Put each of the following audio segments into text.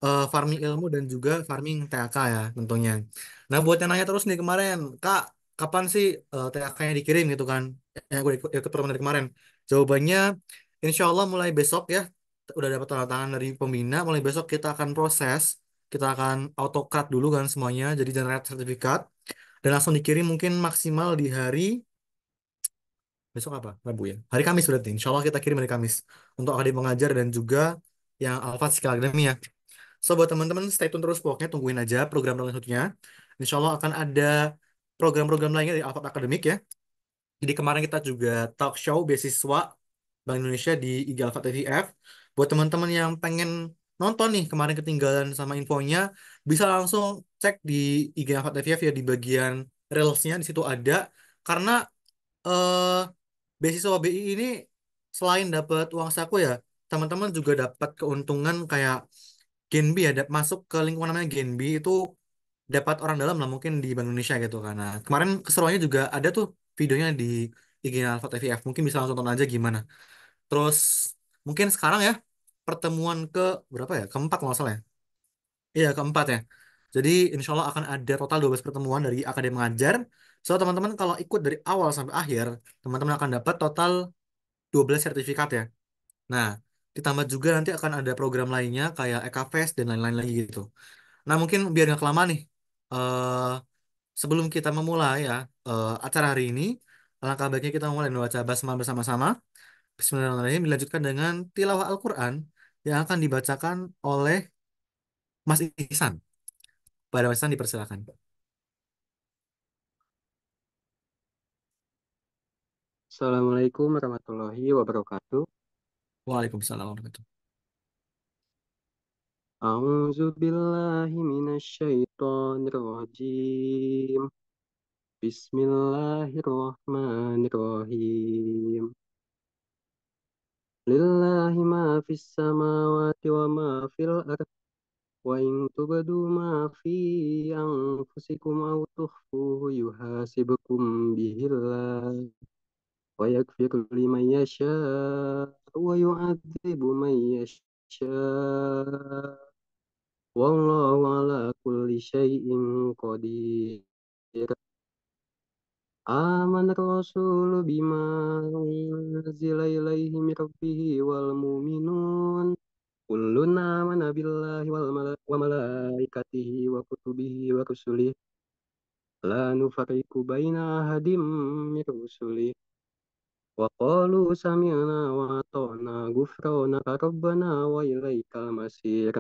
farming ilmu dan juga farming THK ya tentunya. Nah buat yang nanya terus nih kemarin, Kak, kapan sih THK-nya dikirim gitu kan? Yang gue ikut program dari kemarin. Jawabannya, insya Allah mulai besok ya. Udah dapat tanda tangan dari pembina, mulai besok kita akan proses. Kita akan AutoCAD dulu kan semuanya, jadi generate sertifikat. Dan langsung dikirim mungkin maksimal di hari, besok apa? Rabu ya? Hari Kamis berarti. Insya Allah kita kirim hari Kamis. Untuk adik mengajar dan juga yang Alfa Skill Academy ya. So buat teman-teman stay tune terus pokoknya tungguin aja program selanjutnya. Insya Allah akan ada program-program lainnya dari Alphard Academic ya. Jadi kemarin kita juga talk show beasiswa Bank Indonesia di IG Alphard TVF. Buat teman-teman yang pengen nonton nih kemarin ketinggalan sama infonya, bisa langsung cek di IG Alphard TVF ya di bagian Reelsnya di situ ada. Karena eh beasiswa BI ini selain dapat uang saku ya, teman-teman juga dapat keuntungan kayak Genbi ya, masuk ke lingkungan namanya Genbi itu dapat orang dalam lah mungkin di Bank Indonesia gitu kan. Nah, kemarin keseruannya juga ada tuh videonya di IG Alpha TVF. Mungkin bisa langsung tonton aja gimana. Terus mungkin sekarang ya pertemuan ke berapa ya? Keempat kalau nggak salah ya. Iya, keempat ya. Jadi insya Allah akan ada total 12 pertemuan dari Akademi Mengajar. So teman-teman kalau ikut dari awal sampai akhir, teman-teman akan dapat total 12 sertifikat ya. Nah, ditambah juga nanti akan ada program lainnya kayak EKFest dan lain-lain lagi gitu. Nah, mungkin biar nggak kelamaan nih, eh sebelum kita memulai ya acara hari ini, alangkah baiknya kita mulai membaca basmalah bersama-sama. Bismillahirrahmanirrahim dilanjutkan dengan tilawah Al-Quran yang akan dibacakan oleh Mas Ihsan. Pada Mas Ihsan dipersilakan. Assalamualaikum warahmatullahi wabarakatuh. Waalaikumsalam warahmatullahi A'udzu billahi minasyaitonir rajim. Bismillahirrahmanirrahim. Lillahi ma fis samawati wa ma fil ard wa in tubdu ma fi anfusikum aw tukhfuhu yuhasibukum bihillah wa yaghfiru liman yasha wa yu'adzibu man yasha. Wallahu ala kulli syai'in qadir. Aman rasulu bima unzila ilaihi min rabbihi wal mu'minun. Kullun amana billahi wa malaikatihi wa kutubihi wa rusulihi. La nufarriqu baina ahadim min rusulihi. Wa qalu sami'na wa ata'na ghufranaka rabbana wa ilaikal masir.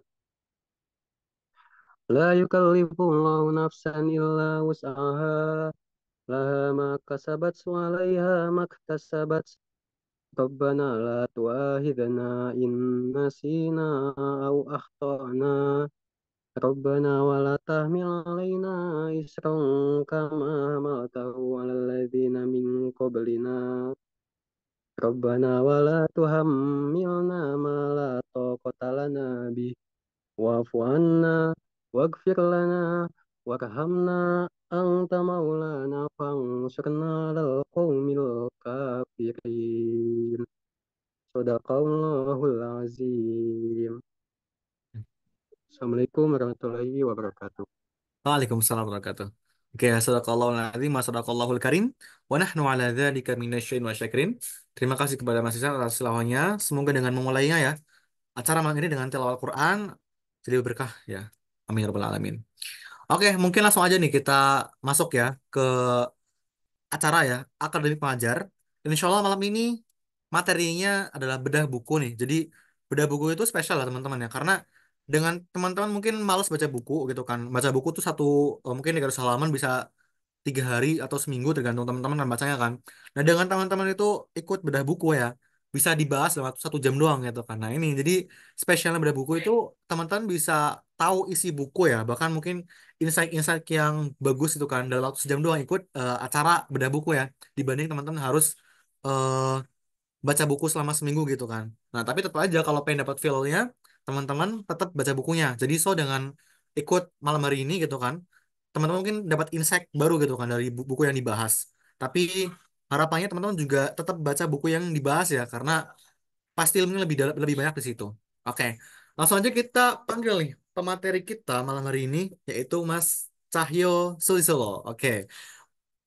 La yukallifullahu nafsan illa wus'aha. Laha ma kasabat wa 'alaiha ma iktasabat. Rabbana la tu'akhidhna in nasina aw akhtana. Rabbana wa la tahmil 'alaina isran kama hamaltahu 'alal ladzina min qablina. Rabbana wa la tuhammilna ma la taqata lana bih. Wa'fu 'anna waghfir lana warhamna anta maulana fansurna 'alal qaumil kafirin. Shadaqallahul azim. Assalamualaikum warahmatullahi wabarakatuh. Waalaikumsalam warahmatullahi wabarakatuh. Oke, sadaqallahul azim wa sadaqallahul karim. Wa nahnu ala dzalika minasyai'in wa syakirin. Terima kasih kepada Mas Ihsan atas tilawahnya. Semoga dengan memulainya ya, acara malam ini dengan tilawah Al-Quran jadi berkah ya. Amin ya rabbal alamin. Oke, mungkin langsung aja nih kita masuk ya ke acara ya, akademik pengajar. Dan insya Allah malam ini materinya adalah bedah buku nih. Jadi bedah buku itu spesial lah teman-teman ya, karena dengan teman-teman mungkin malas baca buku gitu kan. Baca buku tuh satu mungkin 300 halaman bisa 3 hari atau seminggu tergantung teman-teman dan bacanya kan. Nah dengan teman-teman itu ikut bedah buku ya, bisa dibahas dalam waktu 1 jam doang gitu kan. Nah ini jadi spesialnya bedah buku itu teman-teman bisa tahu isi buku ya, bahkan mungkin insight-insight yang bagus itu kan dalam waktu sejam doang ikut acara bedah buku ya, dibanding teman-teman harus eh, baca buku selama seminggu gitu kan. Nah tapi tetap aja kalau pengen dapat feel-nya, teman-teman tetap baca bukunya. Jadi so dengan ikut malam hari ini gitu kan, teman-teman mungkin dapat insight baru gitu kan dari buku yang dibahas. Tapi harapannya teman-teman juga tetap baca buku yang dibahas ya, karena pasti ilmunya lebih lebih banyak di situ. Oke, langsung aja kita panggil nih pemateri kita malam hari ini yaitu Mas Cahyo Sulisolo. Oke.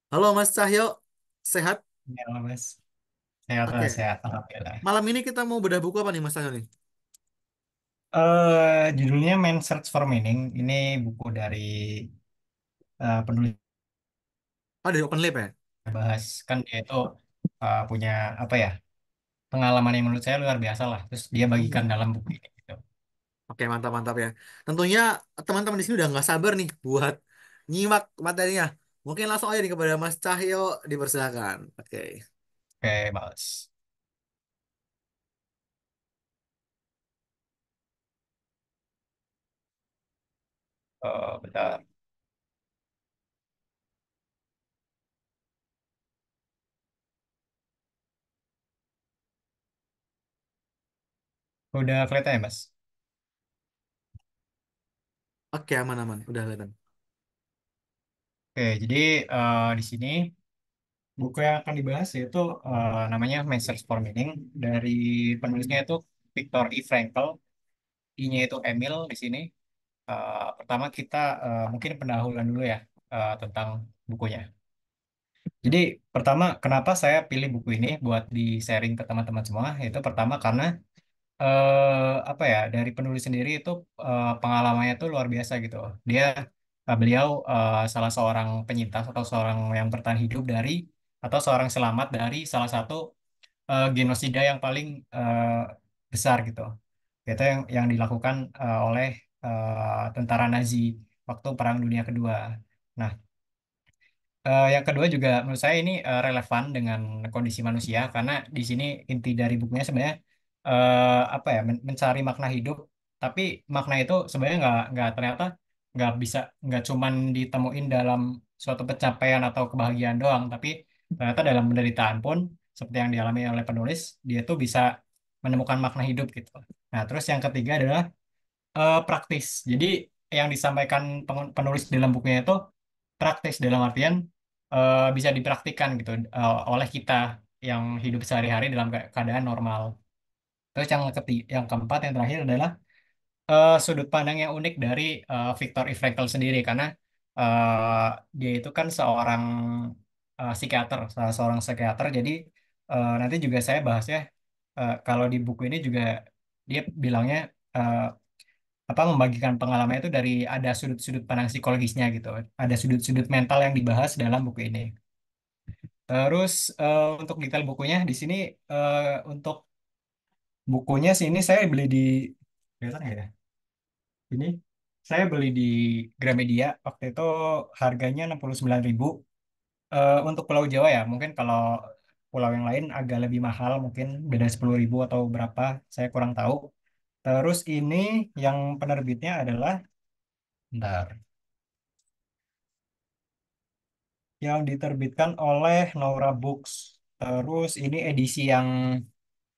Halo Mas Cahyo, sehat? Ya, Mas. Sehat, Oke. Mas. Sehat. Alhamdulillah. Malam ini kita mau bedah buku apa nih Mas Cahyo nih? Judulnya Man Search for Meaning. Ini buku dari penulis Oh, dari Open Lab ya? yang bahas. Kan dia itu punya apa ya, pengalaman yang menurut saya luar biasa lah. Terus dia bagikan Hmm. dalam buku ini gitu. Oke, mantap-mantap ya. Tentunya teman-teman di sini udah nggak sabar nih buat nyimak materinya. Mungkin langsung aja nih kepada Mas Cahyo, dipersilakan. Oke. Oke, Mas. Bentar. Udah kelihatan ya, Mas? Oke, aman-aman. Udah kelihatan. Oke, jadi di sini buku yang akan dibahas yaitu namanya Man Search for Meaning. Dari penulisnya itu Viktor E. Frankl. I-nya itu Emil di sini. Pertama kita mungkin pendahuluan dulu ya tentang bukunya. Jadi pertama kenapa saya pilih buku ini buat di-sharing ke teman-teman semua? Itu pertama karena apa ya, dari penulis sendiri itu pengalamannya itu luar biasa gitu. Dia beliau salah seorang penyintas atau seorang yang bertahan hidup dari atau seorang selamat dari salah satu genosida yang paling besar gitu. Itu yang dilakukan oleh tentara Nazi waktu Perang Dunia Kedua. Nah, yang kedua juga menurut saya ini relevan dengan kondisi manusia karena di sini inti dari bukunya sebenarnya apa ya, mencari makna hidup, tapi makna itu sebenarnya nggak ternyata nggak cuman ditemuin dalam suatu pencapaian atau kebahagiaan doang, tapi ternyata dalam penderitaan pun seperti yang dialami oleh penulis, dia tuh bisa menemukan makna hidup gitu. Nah, terus yang ketiga adalah praktis. Jadi yang disampaikan penulis dalam bukunya itu praktis dalam artian bisa dipraktikkan gitu oleh kita yang hidup sehari-hari dalam keadaan normal. Terus yang keempat, yang terakhir adalah sudut pandang yang unik dari Viktor E. Frankl sendiri karena eh, dia itu kan seorang psikiater, salah seorang psikiater. Jadi nanti juga saya bahasnya kalau di buku ini juga dia bilangnya eh, apa, membagikan pengalaman itu dari ada sudut-sudut pandang psikologisnya gitu. Ada sudut-sudut mental yang dibahas dalam buku ini. Terus untuk detail bukunya di sini eh, untuk bukunya sih ini saya beli di, kelihatan nggak ya? Ini saya beli di Gramedia waktu itu harganya 69.000 untuk Pulau Jawa ya. Mungkin kalau pulau yang lain agak lebih mahal, mungkin beda 10.000 atau berapa, saya kurang tahu. Terus ini yang penerbitnya adalah, bentar, yang diterbitkan oleh Naura Books. Terus ini edisi yang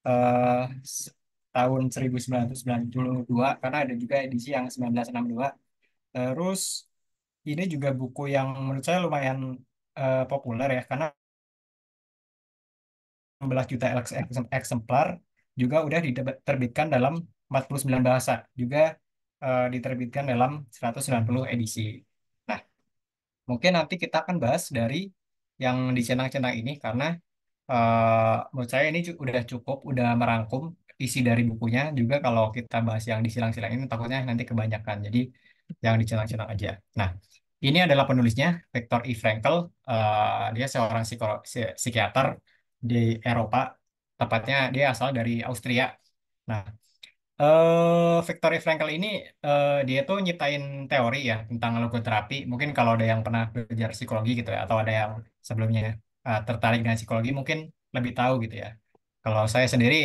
eh, s- tahun 1992 karena ada juga edisi yang 1962. Terus ini juga buku yang menurut saya lumayan populer ya karena 16 juta eksemplar, juga udah diterbitkan dalam 49 bahasa, juga diterbitkan dalam 190 edisi. Nah, mungkin nanti kita akan bahas dari yang dicenang-cenang ini karena menurut saya ini udah cukup, udah merangkum isi dari bukunya. Juga kalau kita bahas yang disilang-silang ini takutnya nanti kebanyakan. Jadi yang dicenang-cenang aja. Nah, ini adalah penulisnya, Viktor E. Frankl. Dia seorang psikiater di Eropa. Tepatnya dia asal dari Austria. Nah, Viktor Frankl ini dia tuh nyiptain teori ya tentang logoterapi. Mungkin kalau ada yang pernah belajar psikologi gitu ya, atau ada yang sebelumnya tertarik dengan psikologi, mungkin lebih tahu gitu ya. Kalau saya sendiri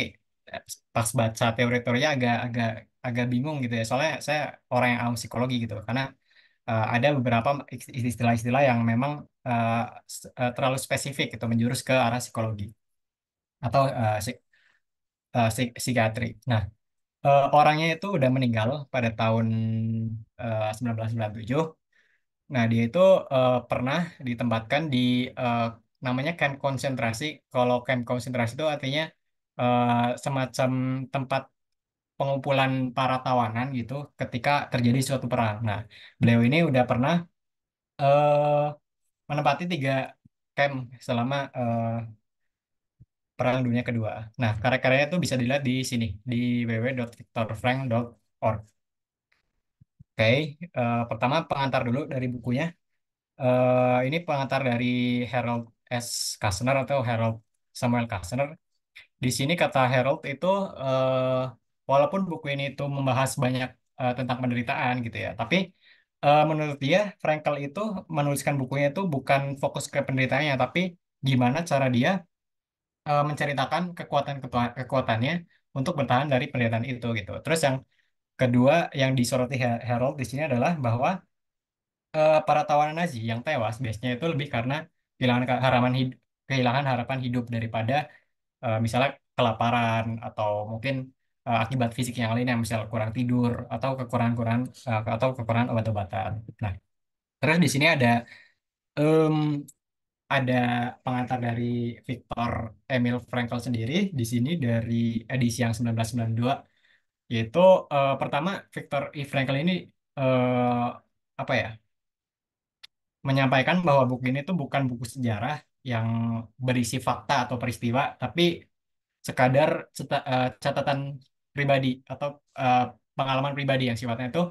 eh, pas baca teori-teorinya agak agak agak bingung gitu ya. Soalnya saya orang yang awam psikologi gitu. Karena ada beberapa istilah-istilah yang memang terlalu spesifik gitu, menjurus ke arah psikologi atau psikiatri. Nah, orangnya itu udah meninggal pada tahun 1997. Nah, dia itu pernah ditempatkan di eh, namanya kamp konsentrasi. Kalau kamp konsentrasi itu artinya semacam tempat pengumpulan para tawanan gitu ketika terjadi suatu perang. Nah, beliau ini udah pernah eh, menempati 3 camp selama Perang Dunia Kedua. Nah, karya-karyanya itu bisa dilihat di sini di www.victorfrank.org. Oke, pertama pengantar dulu dari bukunya. Ini pengantar dari Harold S. Kastner atau Harold Samuel Kastner. Di sini kata Harold itu walaupun buku ini itu membahas banyak tentang penderitaan gitu ya, tapi menurut dia Frankl itu menuliskan bukunya itu bukan fokus ke penderitaannya, tapi gimana cara dia menceritakan kekuatannya untuk bertahan dari penderitaan itu gitu. Terus yang kedua yang disoroti Harold di sini adalah bahwa para tawanan Nazi yang tewas biasanya itu lebih karena kehilangan harapan hidup daripada misalnya kelaparan atau mungkin akibat fisik yang lainnya, misal kurang tidur atau kekurangan obat-obatan. Nah, terus di sini em, ada pengantar dari Viktor Emil Frankl sendiri di sini dari edisi yang 1992, yaitu pertama Viktor E. Frankl ini eh, apa ya, menyampaikan bahwa buku ini tuh bukan buku sejarah yang berisi fakta atau peristiwa, tapi sekadar catatan pribadi atau eh, pengalaman pribadi yang sifatnya itu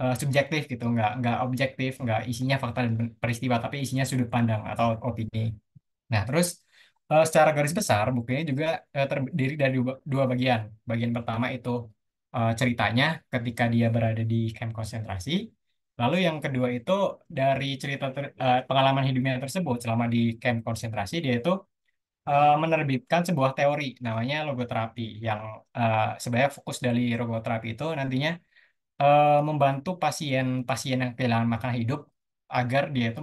subjektif gitu, nggak objektif, nggak isinya fakta dan peristiwa, tapi isinya sudut pandang atau opini. Nah, terus secara garis besar buku ini juga terdiri dari dua bagian. Bagian pertama itu ceritanya ketika dia berada di kamp konsentrasi. Lalu yang kedua itu dari pengalaman hidupnya tersebut selama di kamp konsentrasi, dia itu menerbitkan sebuah teori namanya logoterapi yang sebenarnya fokus dari logoterapi itu nantinya membantu pasien-pasien yang kehilangan makna hidup agar dia itu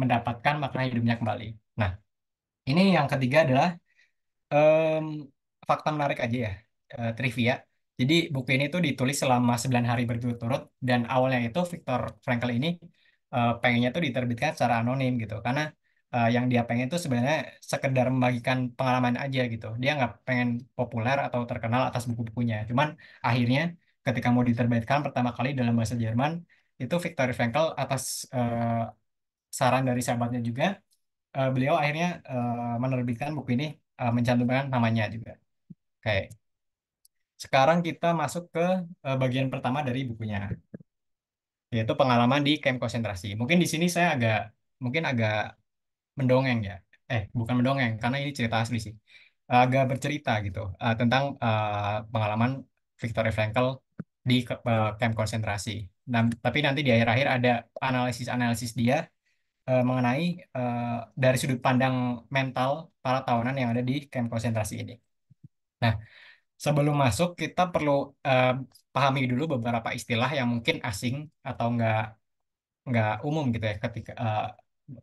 mendapatkan makna hidupnya kembali. Nah, ini yang ketiga adalah em, fakta menarik aja ya, trivia. Jadi buku ini tuh ditulis selama 9 hari berturut-turut dan awalnya itu Viktor Frankl ini pengennya tuh diterbitkan secara anonim gitu karena yang dia pengen tuh sebenarnya sekedar membagikan pengalaman aja gitu. Dia nggak pengen populer atau terkenal atas buku-bukunya. Cuman akhirnya ketika mau diterbitkan pertama kali dalam bahasa Jerman itu Viktor Frankl atas saran dari sahabatnya juga beliau akhirnya menerbitkan buku ini mencantumkan namanya juga. Oke, sekarang kita masuk ke bagian pertama dari bukunya, yaitu pengalaman di kamp konsentrasi. Mungkin di sini saya mungkin agak mendongeng ya. Bukan mendongeng, karena ini cerita asli sih. Agak bercerita gitu tentang pengalaman Viktor Frankl di kamp konsentrasi. Dan, tapi nanti di akhir-akhir ada analisis-analisis dia mengenai eh, dari sudut pandang mental para tawanan yang ada di kamp konsentrasi ini. Nah, sebelum masuk kita perlu eh, pahami dulu beberapa istilah yang mungkin asing atau nggak umum gitu ya ketika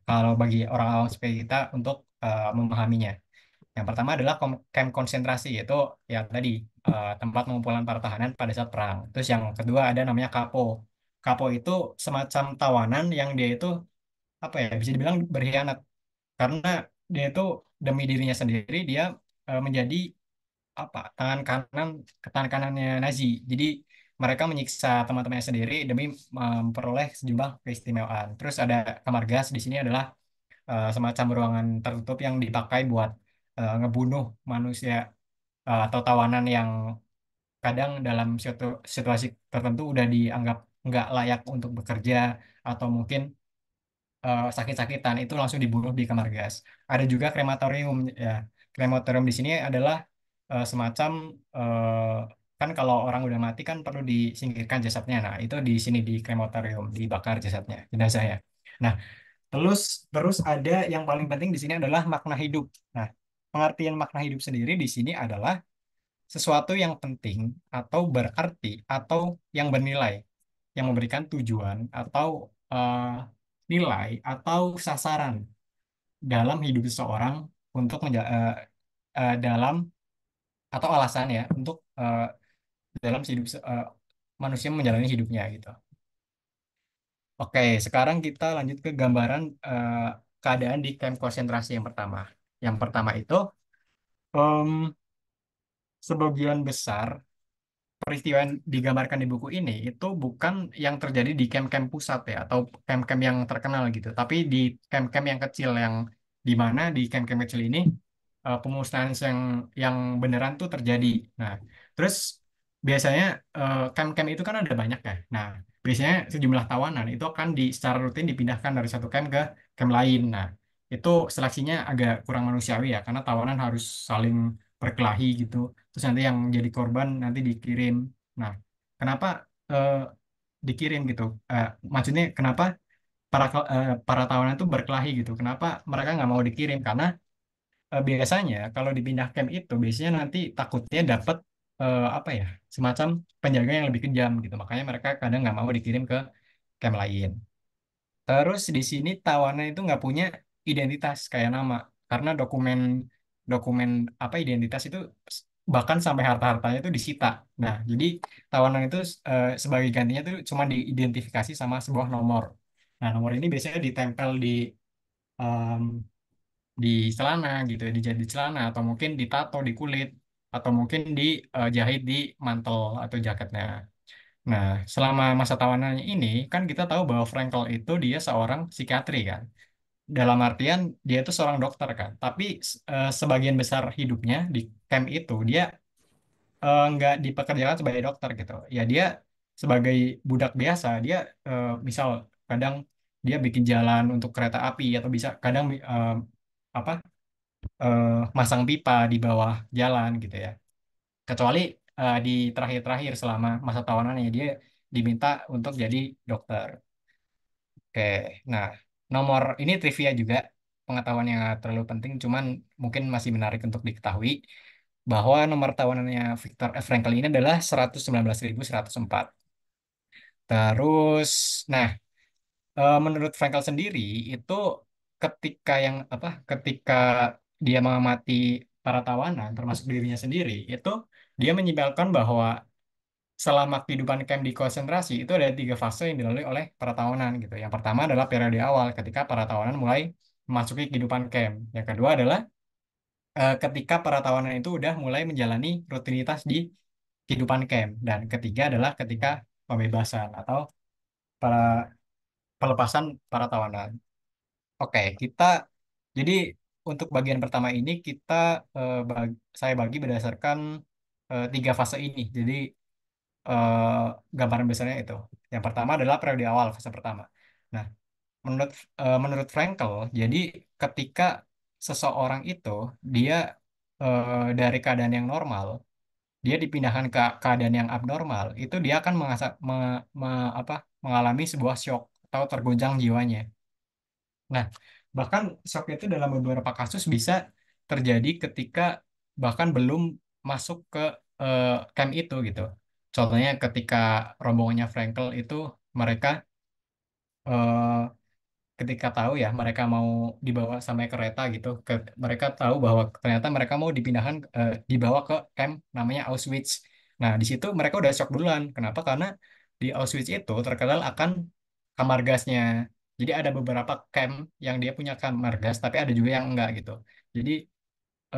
kalau bagi orang awam seperti kita untuk memahaminya. Yang pertama adalah kamp konsentrasi, yaitu ya tadi tempat pengumpulan para tahanan pada saat perang. Terus yang kedua ada namanya kapo. Kapo itu semacam tawanan yang dia itu apa ya, bisa dibilang berkhianat karena dia itu demi dirinya sendiri dia menjadi apa, tangan kanannya Nazi. Jadi mereka menyiksa teman-temannya sendiri demi memperoleh sejumlah keistimewaan. Terus ada kamar gas, di sini adalah semacam ruangan tertutup yang dipakai buat ngebunuh manusia atau tawanan yang kadang dalam situasi tertentu udah dianggap nggak layak untuk bekerja atau mungkin sakit-sakitan, itu langsung dibunuh di kamar gas. Ada juga krematorium ya. Krematorium di sini adalah semacam kan kalau orang udah mati kan perlu disingkirkan jasadnya. Nah, itu di sini di krematorium dibakar jasadnya, jenazahnya. Nah, terus terus ada yang paling penting di sini adalah makna hidup. Nah, pengertian makna hidup sendiri di sini adalah sesuatu yang penting atau berarti atau yang bernilai, yang memberikan tujuan atau nilai atau sasaran dalam hidup seseorang untuk dalam atau alasan ya untuk dalam manusia menjalani hidupnya gitu. Oke, sekarang kita lanjut ke gambaran keadaan di kamp konsentrasi yang pertama. Yang pertama itu em, sebagian besar peristiwa yang digambarkan di buku ini itu bukan yang terjadi di camp-camp pusat ya atau camp-camp yang terkenal gitu, tapi di camp-camp yang kecil yang di mana di camp-camp kecil ini pemusnahan yang beneran tuh terjadi. Nah, terus biasanya camp-camp itu kan ada banyak ya. Nah, biasanya sejumlah tawanan itu akan secara rutin dipindahkan dari satu camp ke camp lain. Nah, itu seleksinya agak kurang manusiawi ya, karena tawanan harus saling berkelahi gitu. Terus nanti yang jadi korban nanti dikirim. Nah, kenapa eh, dikirim gitu? Maksudnya kenapa para tawanan itu berkelahi gitu? Kenapa mereka nggak mau dikirim? Karena biasanya kalau dipindah camp itu biasanya nanti takutnya dapat apa ya, semacam penjaga yang lebih kejam gitu, makanya mereka kadang nggak mau dikirim ke camp lain. Terus di sini tawanan itu nggak punya identitas kayak nama, karena dokumen dokumen apa identitas itu bahkan sampai harta-hartanya itu disita. Nah, jadi tawanan itu sebagai gantinya tuh cuma diidentifikasi sama sebuah nomor. Nah, nomor ini biasanya ditempel di celana gitu ya, dijahit di celana atau mungkin ditato di kulit atau mungkin dijahit di mantel atau jaketnya. Nah, selama masa tawanannya ini kan kita tahu bahwa Frankel itu dia seorang psikiatri kan. Dalam artian dia itu seorang dokter kan. Tapi sebagian besar hidupnya di camp itu dia nggak dipekerjakan sebagai dokter gitu. Ya dia sebagai budak biasa dia misal kadang dia bikin jalan untuk kereta api atau bisa kadang apa eh, masang pipa di bawah jalan gitu ya. Kecuali di terakhir-terakhir selama masa tawanannya dia diminta untuk jadi dokter. Oke, nah nomor ini trivia juga, pengetahuan yang nggak terlalu penting, cuman mungkin masih menarik untuk diketahui bahwa nomor tawanannya Viktor F. Frankl ini adalah 119.104. Terus, nah menurut Frankl sendiri itu ketika dia mengamati para tawanan termasuk dirinya sendiri itu dia menyimpulkan bahwa selama kehidupan camp di konsentrasi itu ada tiga fase yang dilalui oleh para tawanan gitu. Yang pertama adalah periode awal ketika para tawanan mulai memasuki kehidupan camp. Yang kedua adalah ketika para tawanan itu udah mulai menjalani rutinitas di kehidupan camp. Dan ketiga adalah ketika pembebasan atau para pelepasan para tawanan. Oke, jadi untuk bagian pertama ini saya bagi berdasarkan tiga fase ini. Jadi eh, gambaran besarnya itu. Yang pertama adalah periode awal, fase pertama. Nah, menurut menurut Frankel, jadi ketika seseorang itu dia dari keadaan yang normal, dia dipindahkan ke keadaan yang abnormal, itu dia akan mengalami sebuah shock atau tergoncang jiwanya. Nah, bahkan shock itu dalam beberapa kasus bisa terjadi ketika bahkan belum masuk ke camp itu gitu. Contohnya ketika rombongannya Frankel itu mereka eh, ketika tahu ya mereka mau dibawa sampai kereta gitu, mereka tahu bahwa ternyata mereka mau dibawa ke camp namanya Auschwitz. Nah, di situ mereka udah shock duluan. Kenapa? Karena di Auschwitz itu terkenal akan kamar gasnya. Jadi ada beberapa camp yang dia punya kamar gas, tapi ada juga yang enggak gitu. Jadi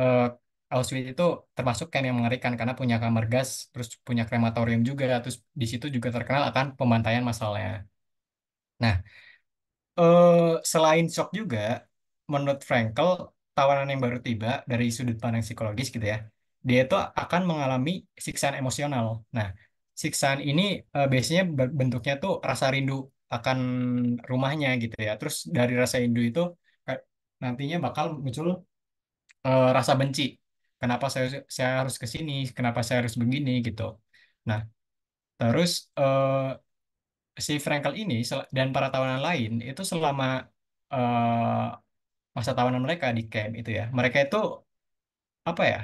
eh, Auschwitz itu termasuk camp yang mengerikan karena punya kamar gas, terus punya krematorium juga, terus di situ juga terkenal akan pembantaian massalnya. Nah, selain shock juga, menurut Frankel, tawanan yang baru tiba dari sudut pandang psikologis gitu ya, dia itu akan mengalami siksaan emosional. Nah, siksaan ini biasanya bentuknya tuh rasa rindu akan rumahnya gitu ya. Terus dari rasa rindu itu eh, nantinya bakal muncul rasa benci. Kenapa saya harus ke sini? Kenapa saya harus begini gitu. Nah, terus si Frankel ini dan para tawanan lain itu selama masa tawanan mereka di camp itu ya, mereka itu apa ya?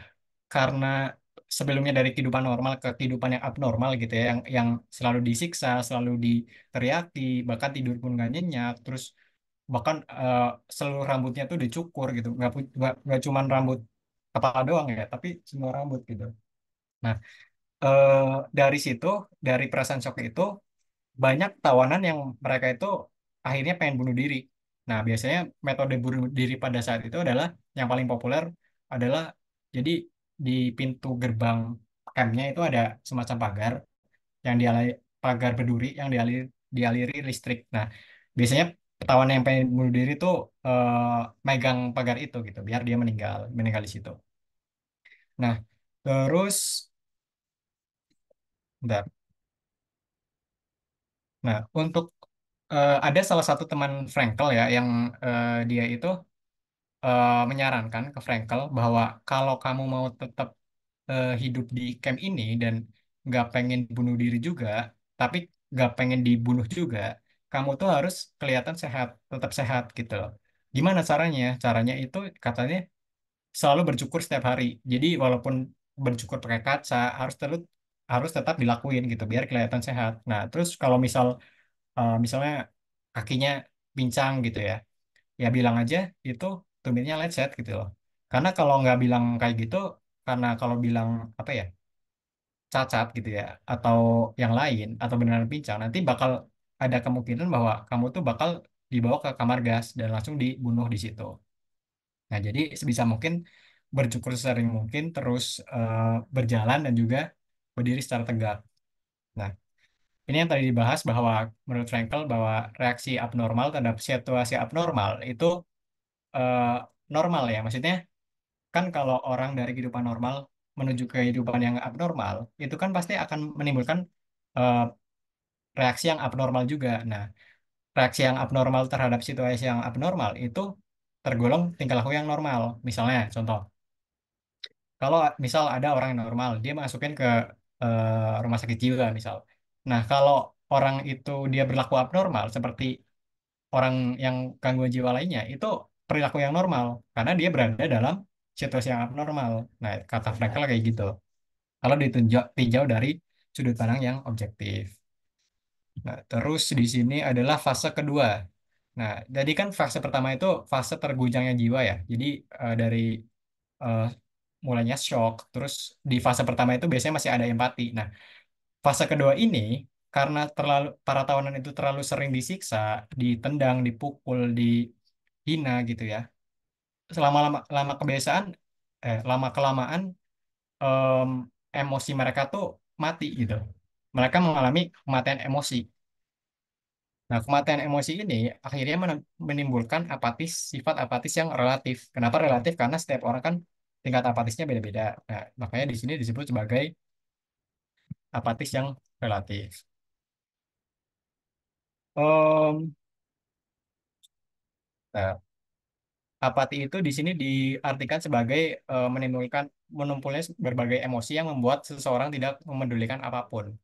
Karena sebelumnya dari kehidupan normal ke kehidupan yang abnormal gitu ya, yang selalu disiksa, selalu diteriaki, bahkan tidur pun nggak nyenyak, terus bahkan seluruh rambutnya tuh dicukur gitu, nggak cuman rambut kepala doang ya, tapi semua rambut gitu. Nah, eh, dari situ, dari perasaan shock itu banyak tawanan yang mereka itu akhirnya pengen bunuh diri. Nah, biasanya metode bunuh diri pada saat itu adalah yang paling populer adalah jadi di pintu gerbang campnya itu ada semacam pagar yang dialiri, pagar berduri yang dialiri listrik. Nah, biasanya petawan yang pengen bunuh diri tuh megang pagar itu gitu, biar dia meninggal di situ. Nah, terus, bentar. Nah, untuk ada salah satu teman Frankel ya yang dia itu menyarankan ke Frankel bahwa kalau kamu mau tetap hidup di camp ini dan nggak pengen bunuh diri juga, tapi nggak pengen dibunuh juga, kamu tuh harus kelihatan sehat, tetap sehat gitu loh. Gimana caranya? Caranya itu katanya selalu bercukur setiap hari. Jadi walaupun bercukur pakai kaca, harus tetap dilakuin gitu biar kelihatan sehat. Nah, terus kalau misalnya kakinya pincang gitu ya, ya bilang aja itu tumitnya lecet gitu loh. Karena kalau nggak bilang kayak gitu, karena kalau bilang apa ya, cacat gitu ya, atau yang lain, atau beneran pincang, nanti bakal ada kemungkinan bahwa kamu tuh bakal dibawa ke kamar gas dan langsung dibunuh di situ. Nah, jadi sebisa mungkin bercukur sering mungkin, terus eh, berjalan dan juga berdiri secara tegak. Nah, ini yang tadi dibahas bahwa menurut Frankel bahwa reaksi abnormal terhadap situasi abnormal itu eh, normal ya. Maksudnya kan kalau orang dari kehidupan normal menuju ke kehidupan yang abnormal, itu kan pasti akan menimbulkan eh, reaksi yang abnormal juga. Nah, reaksi yang abnormal terhadap situasi yang abnormal itu tergolong tingkah laku yang normal. Misalnya, contoh, kalau misal ada orang yang normal, dia masukin ke rumah sakit jiwa, misal. Nah, kalau orang itu dia berlaku abnormal, seperti orang yang gangguan jiwa lainnya, itu perilaku yang normal, karena dia berada dalam situasi yang abnormal. Nah, kata Frankel kayak gitu. Kalau tinjau dari sudut pandang yang objektif. Nah, terus di sini adalah fase kedua. Nah, jadi kan fase pertama itu fase terguncangnya jiwa ya. Jadi dari eh, mulainya shock, terus di fase pertama itu biasanya masih ada empati. Nah, fase kedua ini karena para tawanan itu terlalu sering disiksa, ditendang, dipukul, dihina gitu ya. Lama kebiasaan, lama kelamaan em, emosi mereka tuh mati gitu. Mereka mengalami kematian emosi. Nah, kematian emosi ini akhirnya menimbulkan sifat apatis yang relatif. Kenapa relatif? Karena setiap orang kan tingkat apatisnya beda-beda. Nah, makanya di sini disebut sebagai apatis yang relatif. Em, nah, apati itu di sini diartikan sebagai menumpulnya berbagai emosi yang membuat seseorang tidak memedulikan apapun.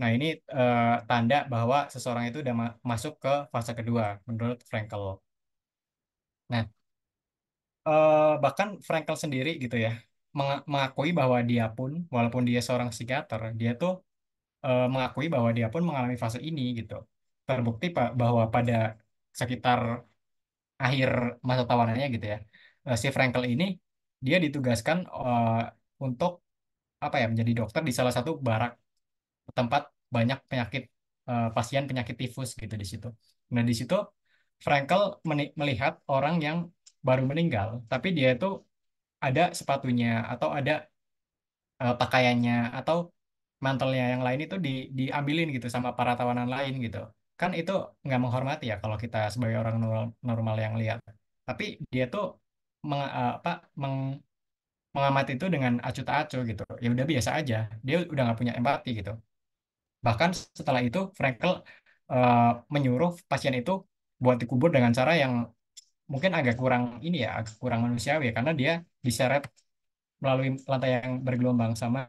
Nah, ini tanda bahwa seseorang itu udah masuk ke fase kedua menurut Frankl. Nah, bahkan Frankel sendiri gitu ya mengakui bahwa dia pun walaupun dia seorang psikiater dia tuh mengakui bahwa dia pun mengalami fase ini gitu. Terbukti Pak bahwa pada sekitar akhir masa tawanannya gitu ya, si Frankel ini dia ditugaskan untuk apa ya, menjadi dokter di salah satu barak tempat banyak pasien penyakit tifus gitu di situ. Nah, di situ Frankel melihat orang yang baru meninggal, tapi dia itu ada sepatunya atau ada pakaiannya atau mantelnya yang lain itu diambilin gitu sama para tawanan lain gitu. Kan itu nggak menghormati ya kalau kita sebagai orang normal yang lihat. Tapi dia tuh apa, mengamati itu dengan acuh tak acuh gitu. Ya udah biasa aja. Dia udah nggak punya empati gitu. Bahkan setelah itu Frankel eh, menyuruh pasien itu buat dikubur dengan cara yang mungkin agak kurang ini ya, agak kurang manusiawi ya, karena dia diseret melalui lantai yang bergelombang sama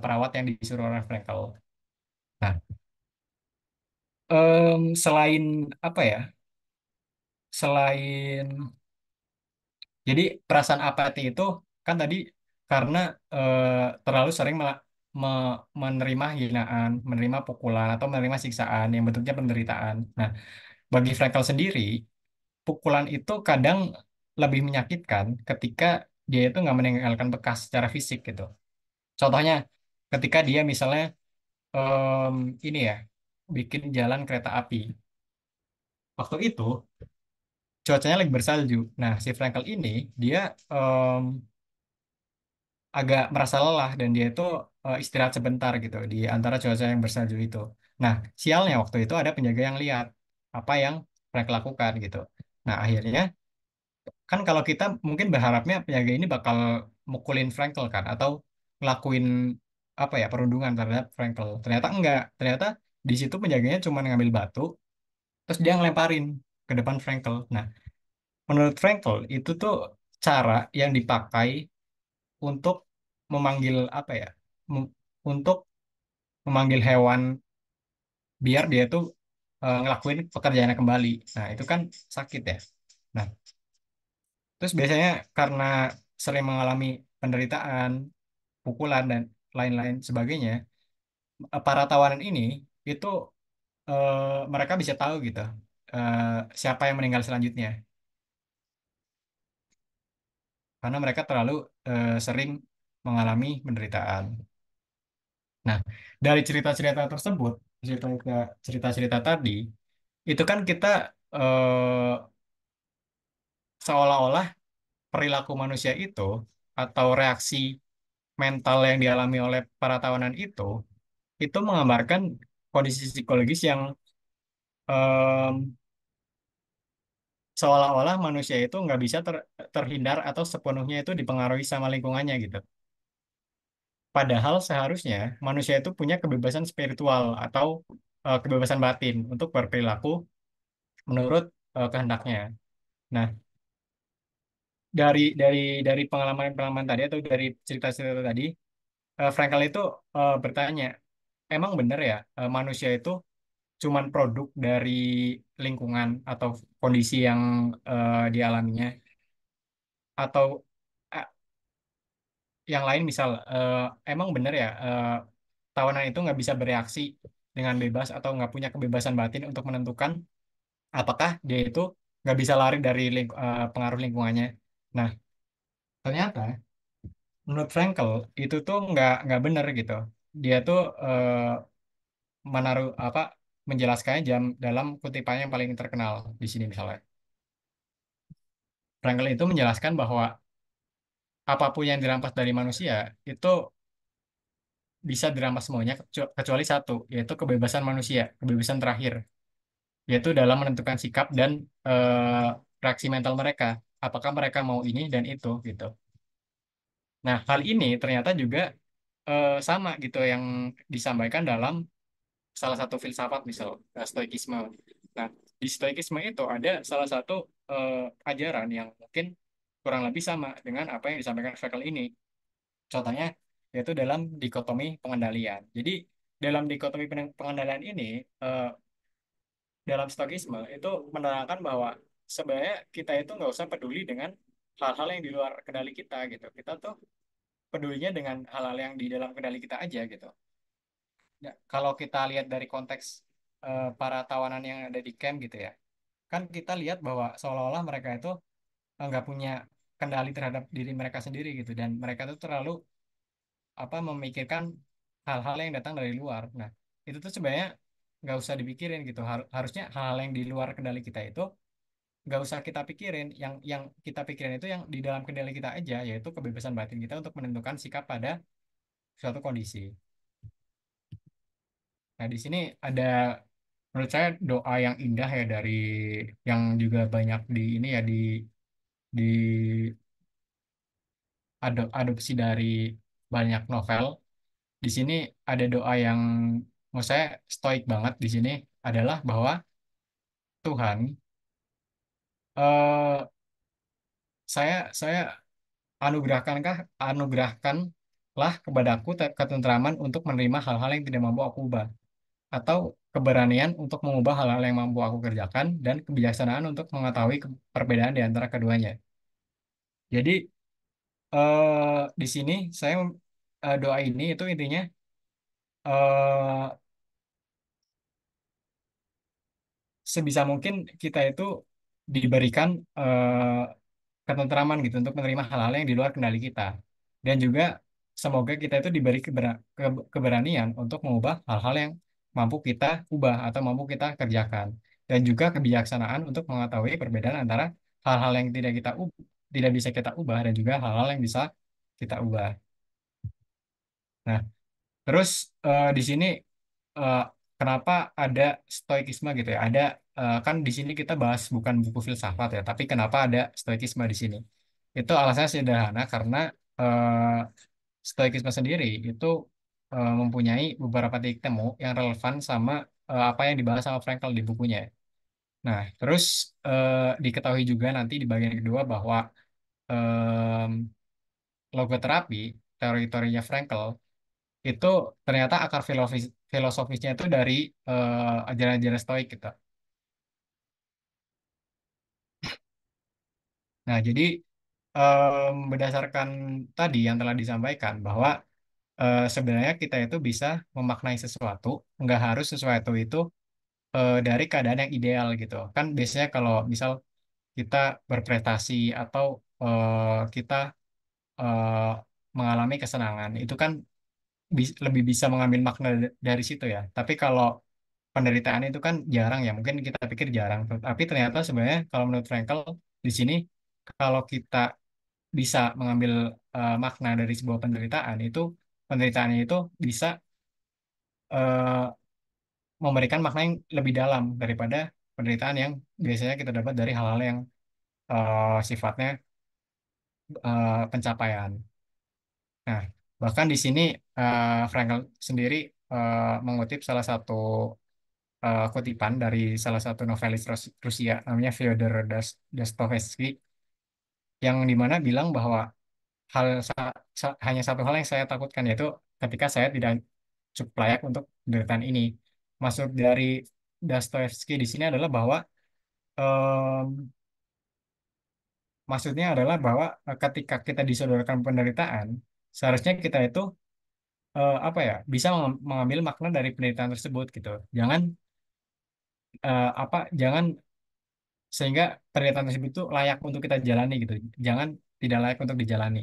perawat yang disuruh oleh Frankel. Nah, selain apa ya? Selain jadi perasaan apati itu kan tadi karena eh, terlalu sering menerima hinaan, menerima pukulan atau menerima siksaan yang bentuknya penderitaan. Nah, bagi Frankel sendiri, pukulan itu kadang lebih menyakitkan ketika dia itu nggak meninggalkan bekas secara fisik gitu. Contohnya, ketika dia misalnya em, ini ya, bikin jalan kereta api. Waktu itu cuacanya lagi bersalju. Nah, si Frankel ini dia em, agak merasa lelah dan dia itu istirahat sebentar gitu di antara cuaca yang bersalju itu. Nah, sialnya waktu itu ada penjaga yang lihat apa yang Frank lakukan gitu. Nah, akhirnya kan kalau kita mungkin berharapnya penjaga ini bakal mukulin Frankel kan atau ngelakuin apa ya perundungan terhadap Frankel. Ternyata enggak. Ternyata di situ penjaganya cuma ngambil batu terus dia ngelemparin ke depan Frankel. Nah, menurut Frankel itu tuh cara yang dipakai untuk memanggil apa ya? Mu- Untuk memanggil hewan biar dia tuh ngelakuin pekerjaannya kembali. Nah, itu kan sakit ya. Nah, terus biasanya karena sering mengalami penderitaan, pukulan dan lain-lain sebagainya, para tawanan ini itu mereka bisa tahu gitu eh, siapa yang meninggal selanjutnya karena mereka terlalu sering mengalami penderitaan. Nah, dari cerita-cerita tersebut, cerita-cerita tadi, itu kan kita eh, seolah-olah perilaku manusia itu atau reaksi mental yang dialami oleh para tawanan itu menggambarkan kondisi psikologis yang em, seolah-olah manusia itu nggak bisa terhindar atau sepenuhnya itu dipengaruhi sama lingkungannya gitu. Padahal seharusnya manusia itu punya kebebasan spiritual atau kebebasan batin untuk berperilaku menurut kehendaknya. Nah, dari pengalaman-pengalaman tadi atau dari cerita-cerita tadi, Frankel itu bertanya, emang benar ya manusia itu cuman produk dari lingkungan atau kondisi yang dialaminya atau eh, yang lain misal emang benar ya tawanan itu nggak bisa bereaksi dengan bebas atau nggak punya kebebasan batin untuk menentukan apakah dia itu nggak bisa lari dari pengaruh lingkungannya. Nah, ternyata menurut Frankel itu tuh nggak benar gitu. Dia tuh menaruh apa menjelaskannya dalam kutipannya yang paling terkenal di sini misalnya. Frankel itu menjelaskan bahwa apapun yang dirampas dari manusia itu bisa dirampas semuanya kecuali satu, yaitu kebebasan manusia, kebebasan terakhir, yaitu dalam menentukan sikap dan reaksi mental mereka. Apakah mereka mau ini dan itu gitu. Nah, hal ini ternyata juga sama gitu yang disampaikan dalam salah satu filsafat misal Stoikisme. Nah, di Stoikisme itu ada salah satu eh, ajaran yang mungkin kurang lebih sama dengan apa yang disampaikan Frakel ini. Contohnya yaitu dalam dikotomi pengendalian. Jadi dalam dikotomi pengendalian ini eh, dalam Stoikisme itu menerangkan bahwa sebenarnya kita itu nggak usah peduli dengan hal-hal yang di luar kendali kita gitu. Kita tuh pedulinya dengan hal-hal yang di dalam kendali kita aja gitu. Ya, kalau kita lihat dari konteks para tawanan yang ada di camp gitu ya, kan kita lihat bahwa seolah-olah mereka itu nggak punya kendali terhadap diri mereka sendiri gitu, dan mereka itu terlalu apa memikirkan hal-hal yang datang dari luar. Nah, itu tuh sebenarnya nggak usah dipikirin gitu. Harusnya hal-hal yang di luar kendali kita itu nggak usah kita pikirin. Yang kita pikirin itu yang di dalam kendali kita aja, yaitu kebebasan batin kita untuk menentukan sikap pada suatu kondisi. Nah, di sini ada menurut saya doa yang indah ya dari yang juga banyak di ini ya di adopsi dari banyak novel. Di sini ada doa yang menurut saya stoik banget di sini adalah bahwa Tuhan eh, saya anugerahkanlah kepadaku ketentraman untuk menerima hal-hal yang tidak mampu aku ubah atau keberanian untuk mengubah hal-hal yang mampu aku kerjakan dan kebijaksanaan untuk mengetahui perbedaan di antara keduanya. Jadi di sini saya doa ini itu intinya eh, sebisa mungkin kita itu diberikan ketentraman gitu untuk menerima hal-hal yang di luar kendali kita. Dan juga semoga kita itu diberi keberanian untuk mengubah hal-hal yang mampu kita ubah atau mampu kita kerjakan. Dan juga kebijaksanaan untuk mengetahui perbedaan antara hal-hal yang tidak bisa kita ubah dan juga hal-hal yang bisa kita ubah. Nah, terus di sini eh, kenapa ada stoikisme gitu ya? Ada kan di sini kita bahas bukan buku filsafat ya, tapi kenapa ada stoikisme di sini? Itu alasannya sederhana karena eh, stoikisme sendiri itu mempunyai beberapa titik temu yang relevan sama apa yang dibahas sama Frankl di bukunya. Nah, terus diketahui juga nanti di bagian kedua bahwa em, logoterapi, teori-teorinya Frankl, itu ternyata akar filosofisnya itu dari ajaran-ajaran Stoik gitu. Nah, jadi berdasarkan tadi yang telah disampaikan bahwa sebenarnya kita itu bisa memaknai sesuatu, nggak harus sesuatu itu dari keadaan yang ideal gitu. Kan biasanya kalau misal kita berprestasi atau kita eh, mengalami kesenangan, itu kan lebih bisa mengambil makna dari situ ya. Tapi kalau penderitaan itu kan jarang ya, mungkin kita pikir jarang. Tapi ternyata sebenarnya kalau menurut Frankel di sini kalau kita bisa mengambil makna dari sebuah penderitaan itu penderitaannya itu bisa eh, memberikan makna yang lebih dalam daripada penderitaan yang biasanya kita dapat dari hal-hal yang sifatnya pencapaian. Nah, bahkan di sini Frankl sendiri mengutip salah satu kutipan dari salah satu novelis Rusia namanya Fyodor Dostoevsky yang dimana bilang bahwa hanya satu hal yang saya takutkan yaitu ketika saya tidak cukup layak untuk penderitaan ini. Maksud dari Dostoevsky di sini adalah bahwa em, maksudnya adalah bahwa ketika kita disodorkan penderitaan, seharusnya kita itu apa ya bisa mengambil makna dari penderitaan tersebut gitu. Jangan jangan sehingga penderitaan tersebut itu layak untuk kita jalani gitu. Jangan tidak layak untuk dijalani.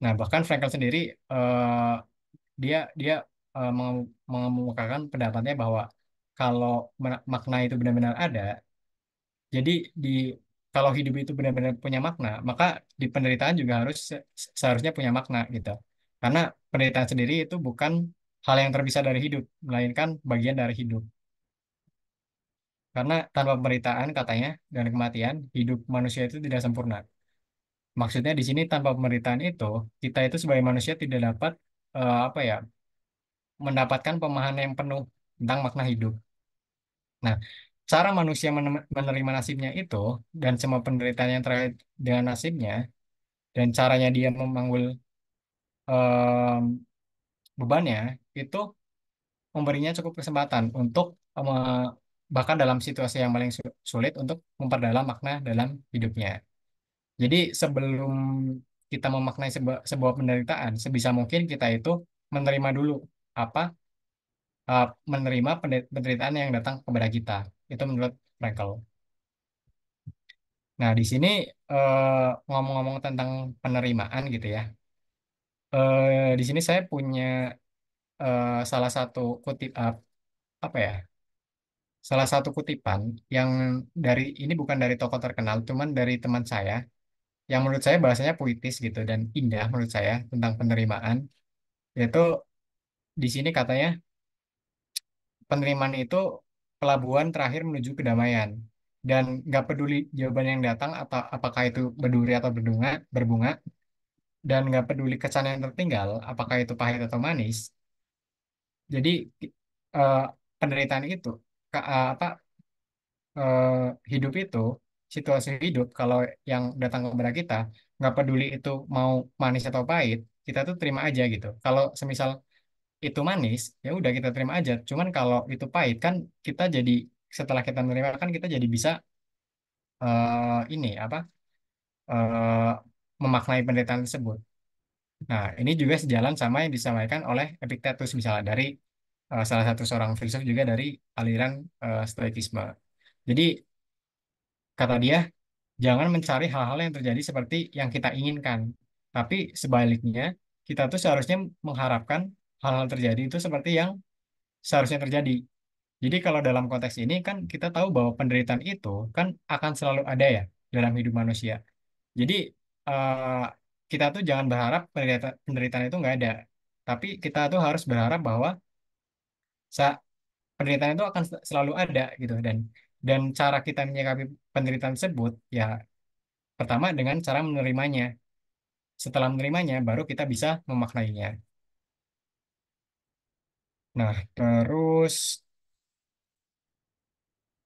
Nah, bahkan Frankel sendiri eh, dia dia mengemukakan pendapatnya bahwa kalau makna itu benar-benar ada, jadi di kalau hidup itu benar-benar punya makna, maka di penderitaan juga harus seharusnya punya makna gitu. Karena penderitaan sendiri itu bukan hal yang terpisah dari hidup, melainkan bagian dari hidup. Karena tanpa penderitaan katanya dan kematian, hidup manusia itu tidak sempurna. Maksudnya di sini tanpa penderitaan itu, kita itu sebagai manusia tidak dapat apa ya, mendapatkan pemahaman yang penuh tentang makna hidup. Nah, cara manusia menerima nasibnya itu dan semua penderitaan yang terkait dengan nasibnya dan caranya dia memanggul em, bebannya itu memberinya cukup kesempatan untuk bahkan dalam situasi yang paling sulit untuk memperdalam makna dalam hidupnya. Jadi sebelum kita memaknai sebuah penderitaan, sebisa mungkin kita itu menerima dulu apa menerima penderitaan yang datang kepada kita. Itu menurut Frankel. Nah, di sini ngomong-ngomong tentang penerimaan gitu ya. Di sini saya punya salah satu kutip apa ya? Salah satu kutipan yang dari ini bukan dari tokoh terkenal, cuman dari teman saya yang menurut saya bahasanya puitis gitu dan indah menurut saya tentang penerimaan. Yaitu di sini katanya penerimaan itu pelabuhan terakhir menuju kedamaian dan nggak peduli jawaban yang datang atau apakah itu berduri atau berbunga dan nggak peduli kesan yang tertinggal, apakah itu pahit atau manis. Jadi eh, penderitaan itu, apa eh, hidup itu, situasi hidup kalau yang datang kepada kita, nggak peduli itu mau manis atau pahit, kita tuh terima aja gitu. Kalau semisal itu manis, ya udah kita terima aja. Cuman kalau itu pahit kan kita jadi setelah kita menerima kan kita jadi bisa ini apa eh, memaknai penderitaan tersebut. Nah, ini juga sejalan sama yang disampaikan oleh Epictetus misalnya dari salah satu seorang filsuf juga dari aliran Stoikisme. Jadi kata dia, jangan mencari hal-hal yang terjadi seperti yang kita inginkan, tapi sebaliknya kita tuh seharusnya mengharapkan hal-hal terjadi itu seperti yang seharusnya terjadi. Jadi kalau dalam konteks ini kan kita tahu bahwa penderitaan itu kan akan selalu ada ya dalam hidup manusia. Jadi eh, kita tuh jangan berharap penderitaan itu nggak ada, tapi kita tuh harus berharap bahwa penderitaan itu akan selalu ada gitu. Dan cara kita menyikapi penderitaan tersebut ya pertama dengan cara menerimanya. Setelah menerimanya baru kita bisa memaknainya. Nah, terus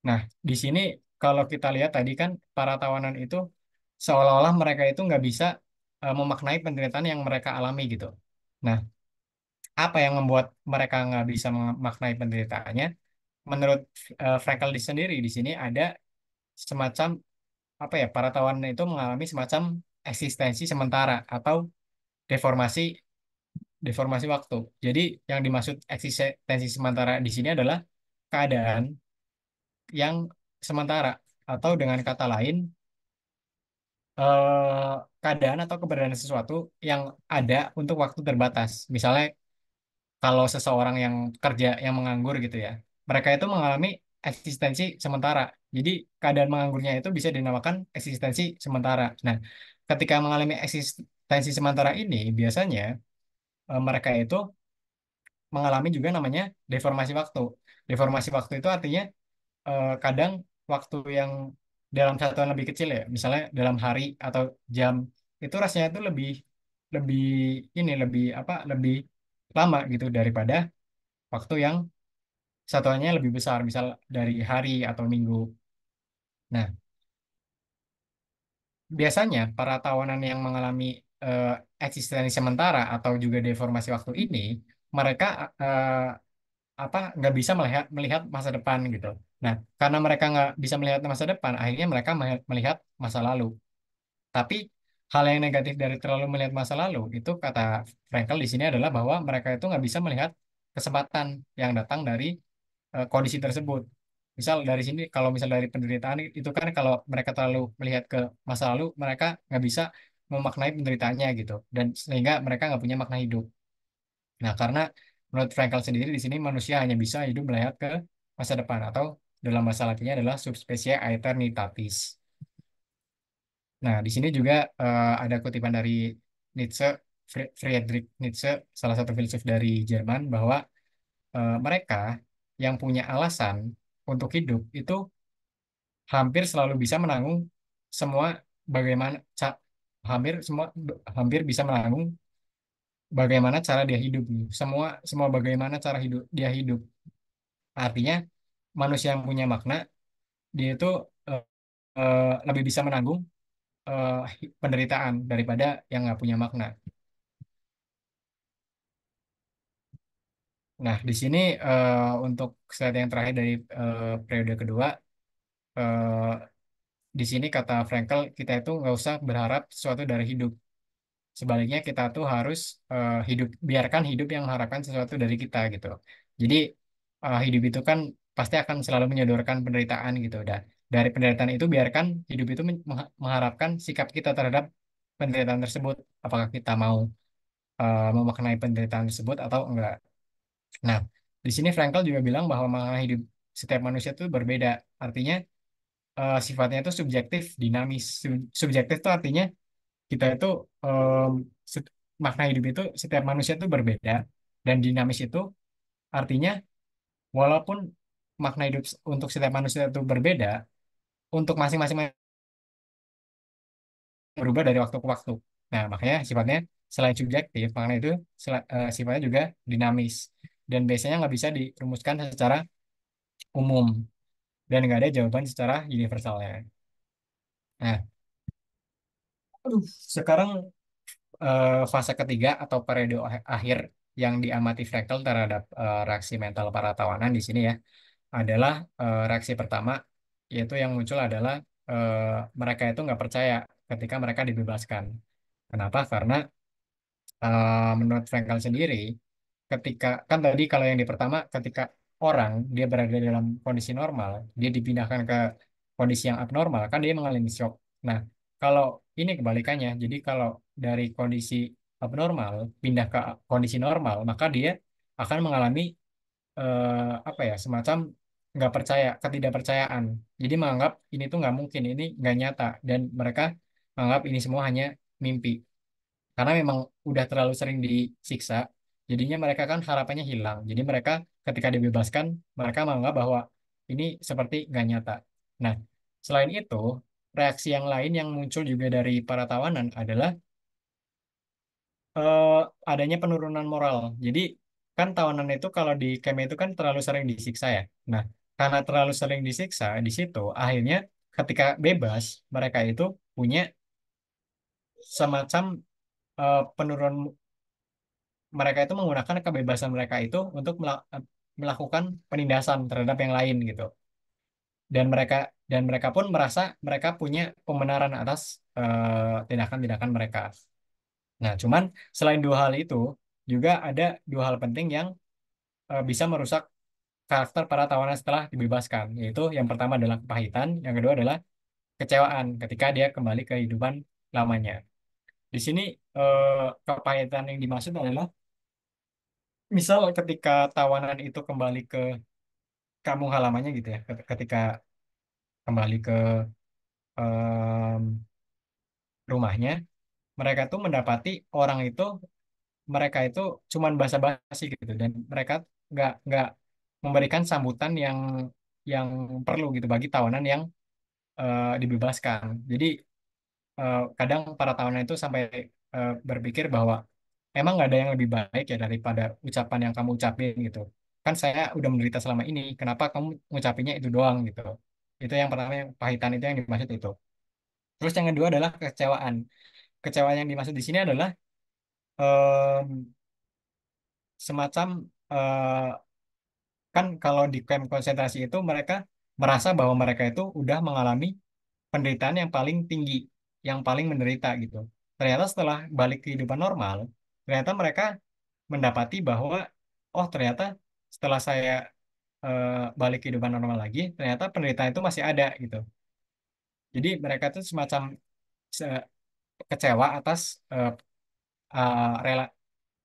nah di sini kalau kita lihat tadi kan para tawanan itu seolah-olah mereka itu nggak bisa memaknai penderitaan yang mereka alami gitu. Nah, apa yang membuat mereka nggak bisa memaknai penderitaannya? Menurut Frankl di sendiri di sini ada semacam apa ya, para tawanan itu mengalami semacam eksistensi sementara atau deformasi deformasi waktu. Jadi yang dimaksud eksistensi sementara di sini adalah keadaan yang sementara atau dengan kata lain keadaan atau keberadaan sesuatu yang ada untuk waktu terbatas. Misalnya kalau seseorang yang kerja yang menganggur gitu ya, mereka itu mengalami eksistensi sementara. Jadi keadaan menganggurnya itu bisa dinamakan eksistensi sementara. Nah, ketika mengalami eksistensi sementara ini, biasanya mereka itu mengalami juga namanya deformasi waktu. Deformasi waktu itu artinya kadang waktu yang dalam satuan lebih kecil ya, misalnya dalam hari atau jam, itu rasanya itu lebih lebih lebih apa lebih lama gitu daripada waktu yang satuannya lebih besar, misal dari hari atau minggu. Nah, biasanya para tawanan yang mengalami eh, eksistensi sementara atau juga deformasi waktu ini, mereka eh, nggak bisa melihat melihat masa depan gitu. Nah, karena mereka nggak bisa melihat masa depan, akhirnya mereka melihat masa lalu. Tapi hal yang negatif dari terlalu melihat masa lalu itu kata Frankel di sini adalah bahwa mereka itu nggak bisa melihat kesempatan yang datang dari kondisi tersebut. Misal dari sini, kalau misal dari penderitaan itu kan kalau mereka terlalu melihat ke masa lalu, mereka nggak bisa memaknai penderitaannya gitu, dan sehingga mereka nggak punya makna hidup. Nah, karena menurut Frankel sendiri di sini manusia hanya bisa hidup melihat ke masa depan atau dalam bahasa latinnya adalah subspecie aeternitatis. Nah, di sini juga ada kutipan dari Nietzsche, Friedrich Nietzsche, salah satu filsuf dari Jerman, bahwa mereka yang punya alasan untuk hidup itu hampir selalu bisa menanggung semua bagaimana hampir semua hampir bisa menanggung bagaimana cara dia hidup gitu. Semua semua bagaimana cara hidup dia hidup. Artinya manusia yang punya makna dia itu eh, lebih bisa menanggung penderitaan daripada yang nggak punya makna. Nah, di sini untuk slide yang terakhir dari periode kedua, eh, di sini kata Frankel, kita itu nggak usah berharap sesuatu dari hidup. Sebaliknya kita tuh harus biarkan hidup yang mengharapkan sesuatu dari kita gitu. Jadi hidup itu kan pasti akan selalu menyodorkan penderitaan gitu. Dan dari penderitaan itu biarkan hidup itu mengharapkan sikap kita terhadap penderitaan tersebut. Apakah kita mau memaknai penderitaan tersebut atau enggak. Nah, di sini Frankl juga bilang bahwa makna hidup setiap manusia itu berbeda. Artinya sifatnya itu subjektif, dinamis. Subjektif itu artinya kita itu makna hidup itu setiap manusia itu berbeda, dan dinamis itu artinya walaupun makna hidup untuk setiap manusia itu berbeda, untuk masing-masing manusia berubah dari waktu ke waktu. Nah, makanya sifatnya selain subjektif, makna itu sifatnya juga dinamis dan biasanya nggak bisa dirumuskan secara umum dan nggak ada jawaban secara universalnya. Nah, aduh, sekarang fase ketiga atau periode akhir yang diamati Frankl terhadap reaksi mental para tawanan di sini ya adalah reaksi pertama, yaitu yang muncul adalah eh, mereka itu nggak percaya ketika mereka dibebaskan. Kenapa? Karena menurut Frankl sendiri, ketika kan tadi kalau yang di pertama, ketika orang dia berada dalam kondisi normal, dia dipindahkan ke kondisi yang abnormal, kan dia mengalami shock. Nah, kalau ini kebalikannya, jadi kalau dari kondisi abnormal pindah ke kondisi normal, maka dia akan mengalami apa ya, semacam nggak percaya, ketidakpercayaan. Jadi menganggap ini tuh nggak mungkin, ini nggak nyata, dan mereka menganggap ini semua hanya mimpi. karena memang udah terlalu sering disiksa, jadinya mereka kan harapannya hilang. Jadi mereka ketika dibebaskan, mereka menganggap bahwa ini seperti nggak nyata. Nah, selain itu, reaksi yang lain yang muncul juga dari para tawanan adalah eh, adanya penurunan moral. Jadi kan tawanan itu kalau di camp itu kan terlalu sering disiksa ya. Nah, karena terlalu sering disiksa di situ, akhirnya ketika bebas, mereka itu punya semacam penurunan, mereka itu menggunakan kebebasan mereka itu untuk melakukan penindasan terhadap yang lain gitu. Dan mereka pun merasa mereka punya pembenaran atas tindakan-tindakan mereka. Nah, cuman selain dua hal itu juga ada dua hal penting yang bisa merusak karakter para tawanan setelah dibebaskan, yaitu yang pertama adalah kepahitan, yang kedua adalah kecewaan ketika dia kembali ke kehidupan lamanya. Di sini kepahitan yang dimaksud adalah misal ketika tawanan itu kembali ke kampung halamannya gitu ya, ketika kembali ke em, rumahnya, mereka tuh mendapati orang itu, mereka itu cuman basa-basi gitu, dan mereka nggak memberikan sambutan yang perlu gitu bagi tawanan yang dibebaskan. Jadi kadang para tawanan itu sampai berpikir bahwa emang nggak ada yang lebih baik ya daripada ucapan yang kamu ucapin gitu. Kan saya udah menderita selama ini, kenapa kamu ngucapinnya itu doang gitu. Itu yang pertama, yang pahitan itu yang dimaksud itu. Terus yang kedua adalah kekecewaan. Kecewaan yang dimaksud di sini adalah em, semacam kan kalau di kamp konsentrasi itu mereka merasa bahwa mereka itu udah mengalami penderitaan yang paling tinggi, yang paling menderita gitu. Ternyata setelah balik ke kehidupan normal, ternyata mereka mendapati bahwa oh ternyata setelah saya balik ke kehidupan normal lagi, ternyata penderitaan itu masih ada gitu. Jadi mereka tuh semacam se- kecewa atas eh,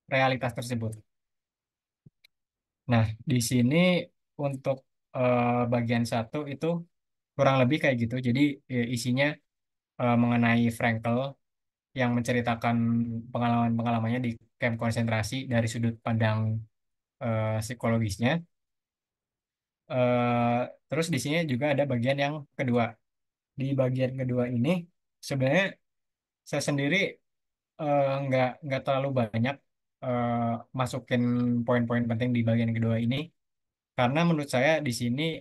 realitas tersebut. Nah, di sini untuk bagian satu itu kurang lebih kayak gitu. Jadi isinya mengenai Frankel yang menceritakan pengalaman-pengalamannya di kamp konsentrasi dari sudut pandang psikologisnya. Eh, Terus di sini juga ada bagian yang kedua. Di bagian kedua ini sebenarnya saya sendiri nggak terlalu banyak eh, masukin poin-poin penting di bagian kedua ini, karena menurut saya di sini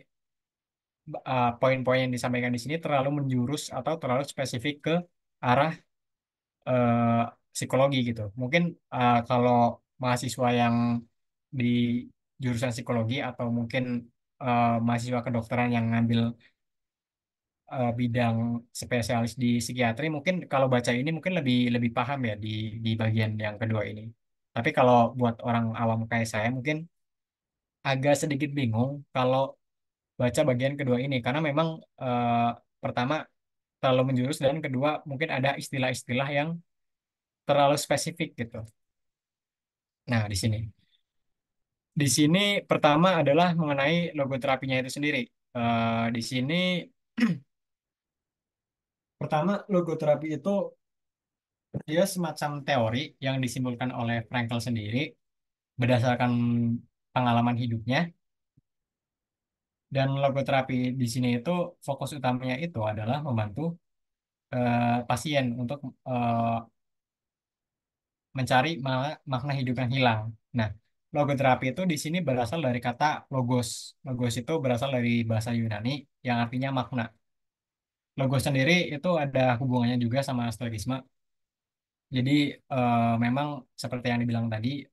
poin-poin yang disampaikan di sini terlalu menjurus atau terlalu spesifik ke arah eh, psikologi gitu. Mungkin kalau mahasiswa yang di jurusan psikologi atau mungkin mahasiswa kedokteran yang ngambil bidang spesialis di psikiatri, mungkin kalau baca ini mungkin lebih lebih paham ya di bagian yang kedua ini. Tapi kalau buat orang awam kayak saya mungkin agak sedikit bingung kalau baca bagian kedua ini, karena memang eh, pertama terlalu menjurus, dan kedua mungkin ada istilah-istilah yang terlalu spesifik gitu. Nah, di sini pertama adalah mengenai logoterapinya itu sendiri. Di sini pertama, logoterapi itu dia semacam teori yang disimpulkan oleh Frankl sendiri berdasarkan pengalaman hidupnya. Dan logoterapi di sini itu fokus utamanya itu adalah membantu pasien untuk eh, mencari makna hidup yang hilang. Nah, logoterapi itu di sini berasal dari kata logos. Logos itu berasal dari bahasa Yunani yang artinya makna. Logos sendiri itu ada hubungannya juga sama stoikisme. Jadi memang seperti yang dibilang tadi,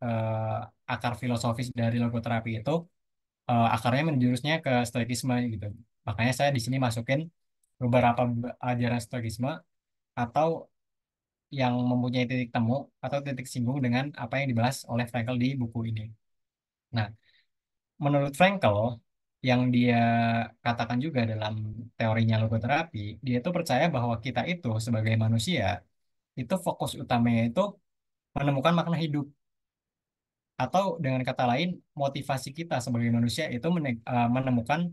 akar filosofis dari logoterapi itu akarnya menjurusnya ke stoikisme gitu. Makanya saya di sini masukin beberapa ajaran stoikisme atau yang mempunyai titik temu atau titik singgung dengan apa yang dibahas oleh Frankl di buku ini. Nah, menurut Frankl, yang dia katakan juga dalam teorinya logoterapi, dia itu percaya bahwa kita itu sebagai manusia, itu fokus utamanya itu menemukan makna hidup. Atau dengan kata lain, motivasi kita sebagai manusia itu menemukan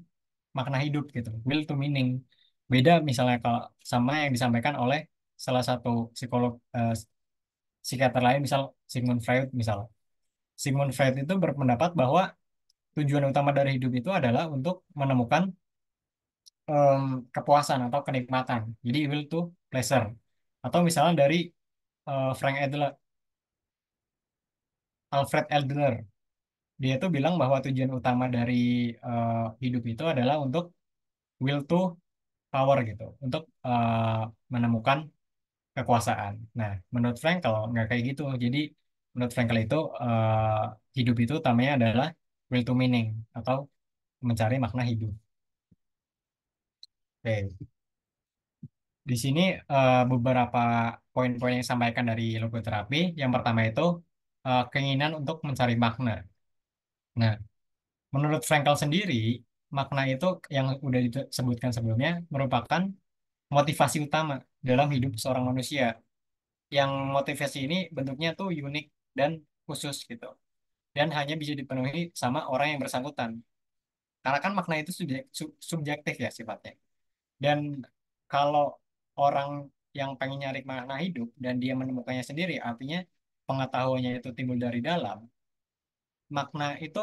makna hidup gitu, will to meaning. Beda misalnya kalau sama yang disampaikan oleh salah satu psikolog psikiater lain, misal Sigmund Freud misal. Sigmund Freud itu berpendapat bahwa tujuan utama dari hidup itu adalah untuk menemukan em, kepuasan atau kenikmatan. Jadi will to pleasure. Atau misalnya dari Frank Adler, Alfred Adler, dia tuh bilang bahwa tujuan utama dari eh, hidup itu adalah untuk will to power gitu, untuk menemukan kekuasaan. Nah, menurut Frankl nggak kayak gitu. Jadi menurut Frankl itu hidup itu utamanya adalah will to meaning atau mencari makna hidup. Oke. Di sini beberapa poin-poin yang disampaikan dari logoterapi. Yang pertama itu keinginan untuk mencari makna. Nah, menurut Frankl sendiri, makna itu yang udah disebutkan sebelumnya merupakan motivasi utama dalam hidup seorang manusia. Yang motivasi ini bentuknya tuh unik dan khusus gitu. Dan hanya bisa dipenuhi sama orang yang bersangkutan. Karena kan makna itu subjektif ya sifatnya. Dan kalau orang yang pengen nyari makna hidup dan dia menemukannya sendiri, artinya pengetahuannya itu timbul dari dalam, makna itu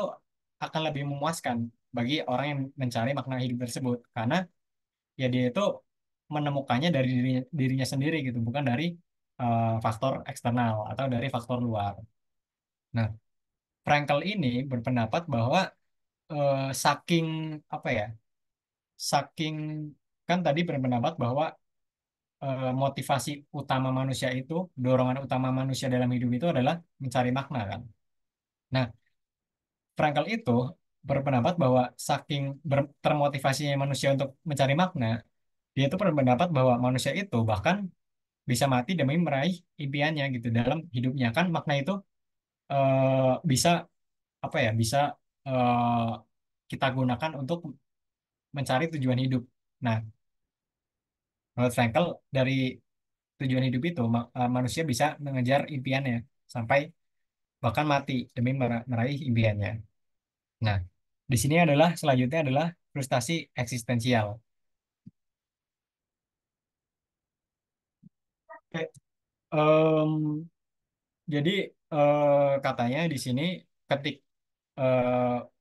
akan lebih memuaskan bagi orang yang mencari makna hidup tersebut. Karena ya dia itu menemukannya dari dirinya sendiri gitu, bukan dari faktor eksternal atau dari faktor luar. Nah, Frankel ini berpendapat bahwa saking apa ya, saking kan tadi berpendapat bahwa motivasi utama manusia itu, dorongan utama manusia dalam hidup itu adalah mencari makna kan. Nah, Frankel itu berpendapat bahwa saking termotivasinya manusia untuk mencari makna, dia itu berpendapat bahwa manusia itu bahkan bisa mati demi meraih impiannya gitu dalam hidupnya kan makna itu bisa apa ya bisa eh, kita gunakan untuk mencari tujuan hidup. Nah, menurut Frankel dari tujuan hidup itu manusia bisa mengejar impiannya sampai bahkan mati demi meraih impiannya. Nah, di sini adalah selanjutnya adalah frustasi eksistensial. Oke, em, jadi katanya di sini ketik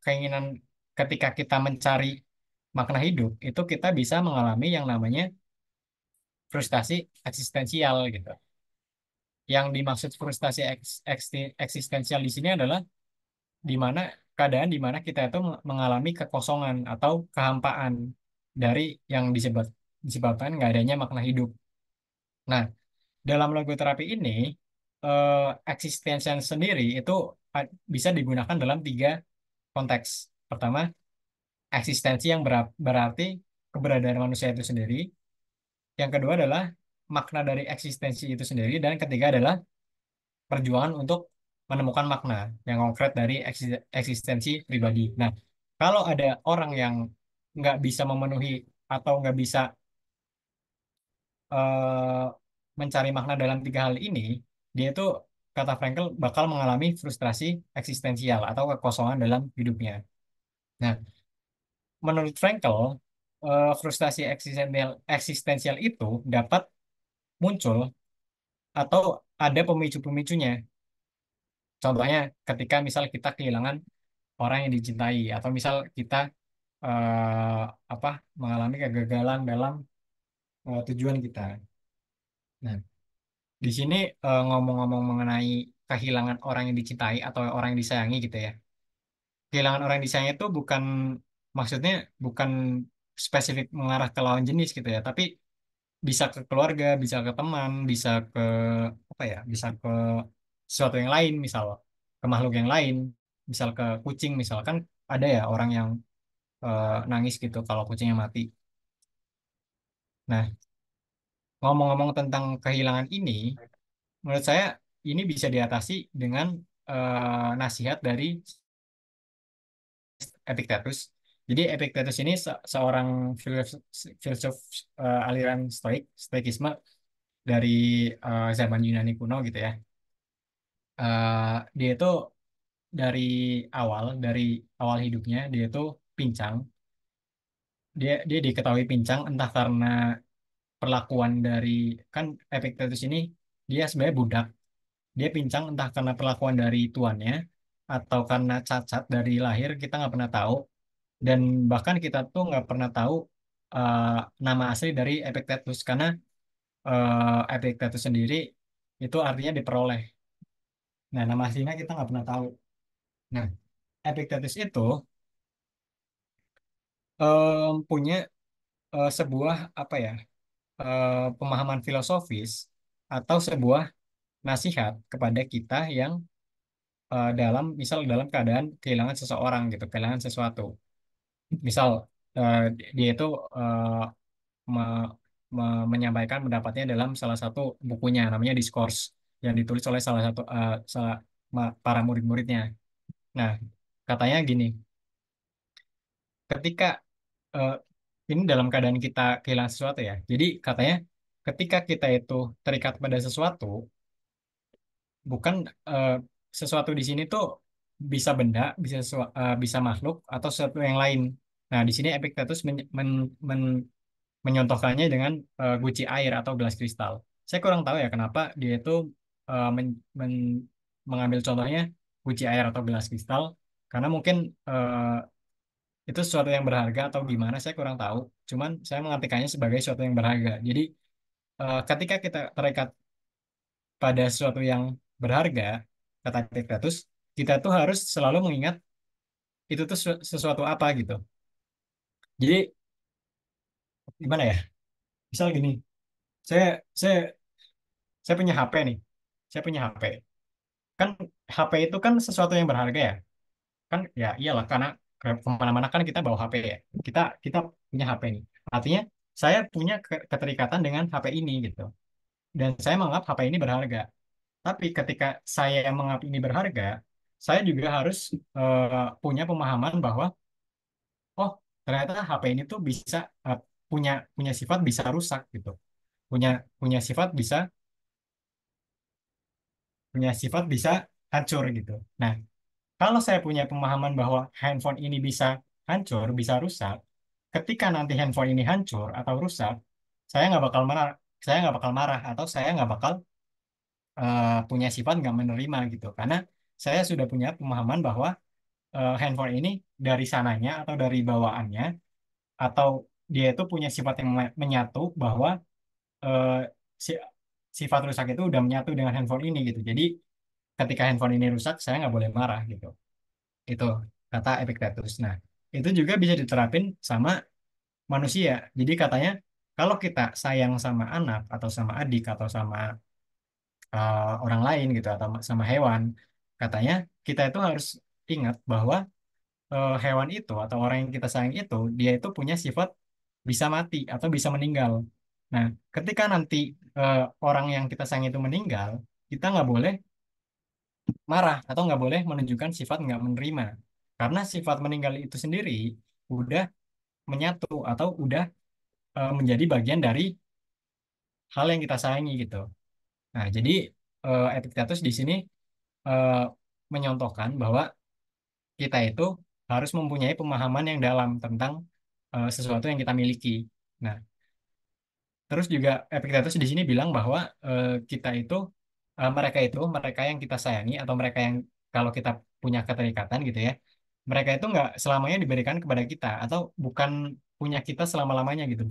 keinginan ketika kita mencari makna hidup itu kita bisa mengalami yang namanya frustasi eksistensial gitu. Yang dimaksud frustasi eksistensial di sini adalah di mana keadaan di mana kita itu mengalami kekosongan atau kehampaan dari yang disebabkan nggak adanya makna hidup. Nah, dalam logoterapi ini eh, eksistensial sendiri itu bisa digunakan dalam tiga konteks. Pertama, eksistensi yang berarti keberadaan manusia itu sendiri. Yang kedua adalah makna dari eksistensi itu sendiri. Dan ketiga adalah perjuangan untuk menemukan makna yang konkret dari eksistensi pribadi. Nah, kalau ada orang yang nggak bisa memenuhi atau nggak bisa eh, mencari makna dalam tiga hal ini, dia itu kata Frankel bakal mengalami frustrasi eksistensial atau kekosongan dalam hidupnya. Nah, menurut Frankel, frustasi eksistensial itu dapat muncul atau ada pemicu-pemicunya. Contohnya ketika misal kita kehilangan orang yang dicintai atau misal kita eh, apa mengalami kegagalan dalam tujuan kita. Nah, di sini ngomong-ngomong mengenai kehilangan orang yang dicintai atau orang yang disayangi gitu ya. Kehilangan orang yang disayangi itu bukan maksudnya bukan spesifik mengarah ke lawan jenis gitu ya, tapi bisa ke keluarga, bisa ke teman, bisa ke apa ya, bisa ke sesuatu yang lain, misal ke makhluk yang lain, misal ke kucing, misalkan ada ya orang yang nangis gitu kalau kucingnya mati. Nah, ngomong-ngomong tentang kehilangan ini, menurut saya ini bisa diatasi dengan nasihat dari Epictetus. Jadi Epictetus ini seorang filsuf, filsuf aliran Stoikisme dari zaman Yunani kuno gitu ya. Dia itu dari dari awal hidupnya dia itu pincang. Dia dia diketahui pincang entah karena perlakuan dari kan Epictetus ini dia sebenarnya budak Dia pincang entah karena perlakuan dari tuannya atau karena cacat dari lahir, kita nggak pernah tahu. Dan bahkan kita tuh nggak pernah tahu eh, nama asli dari Epictetus karena Epictetus sendiri itu artinya diperoleh. Nah, nama aslinya kita nggak pernah tahu. Nah, Epictetus itu punya sebuah apa ya pemahaman filosofis atau sebuah nasihat kepada kita yang misal dalam keadaan kehilangan seseorang gitu, kehilangan sesuatu. Misal dia itu eh, me- menyampaikan pendapatnya dalam salah satu bukunya namanya Discourse yang ditulis oleh salah satu para murid-muridnya. Nah, katanya gini, ketika eh, ini dalam keadaan kita kehilangan sesuatu ya. Jadi katanya ketika kita itu terikat pada sesuatu, bukan eh, sesuatu di sini tuh bisa benda, bisa makhluk atau sesuatu yang lain. Nah, di sini Epictetus menyontohkannya dengan guci air atau gelas kristal. Saya kurang tahu ya kenapa dia itu eh, men- men- mengambil contohnya guci air atau gelas kristal, karena mungkin itu sesuatu yang berharga atau gimana, saya kurang tahu. Cuman saya mengartikannya sebagai sesuatu yang berharga. Jadi ketika kita terikat pada sesuatu yang berharga, kata Epictetus, kita tuh harus selalu mengingat itu tuh sesuatu apa gitu. Jadi gimana ya? Misal gini, saya saya saya punya HP nih. Saya punya HP. Kan HP itu kan sesuatu yang berharga ya. Kan ya iyalah karena kemana-mana kan kita bawa HP ya. Kita kita punya HP nih. Artinya saya punya keterikatan dengan HP ini gitu. Dan saya menganggap HP ini berharga. Tapi ketika saya menganggap ini berharga, saya juga harus punya pemahaman bahwa oh ternyata HP ini tuh bisa punya punya sifat bisa rusak gitu. Punya punya sifat bisa punya sifat bisa hancur gitu. Nah, kalau saya punya pemahaman bahwa handphone ini bisa hancur, bisa rusak, ketika nanti handphone ini hancur atau rusak, saya nggak bakal marah, atau saya nggak bakal punya sifat nggak menerima gitu, karena saya sudah punya pemahaman bahwa handphone ini dari sananya atau dari bawaannya atau dia itu punya sifat yang menyatu bahwa eh, si- sifat rusak itu udah menyatu dengan handphone ini gitu. Jadi ketika handphone ini rusak, saya nggak boleh marah gitu. Itu kata Epictetus. Nah, itu juga bisa diterapin sama manusia. Jadi katanya kalau kita sayang sama anak atau sama adik atau sama orang lain gitu atau sama hewan, katanya kita itu harus ingat bahwa hewan itu atau orang yang kita sayang itu dia itu punya sifat bisa mati atau bisa meninggal. Nah, ketika nanti orang yang kita sayang itu meninggal, kita nggak boleh marah atau nggak boleh menunjukkan sifat nggak menerima. Karena sifat meninggal itu sendiri udah menyatu atau udah menjadi bagian dari hal yang kita sayangi gitu. Nah, jadi Epictetus di sini eh, menyontohkan bahwa kita itu harus mempunyai pemahaman yang dalam tentang sesuatu yang kita miliki. Nah, terus juga Epictetus di sini bilang bahwa kita itu mereka yang kita sayangi atau mereka yang kalau kita punya keterikatan gitu ya, mereka itu nggak selamanya diberikan kepada kita atau bukan punya kita selama-lamanya gitu,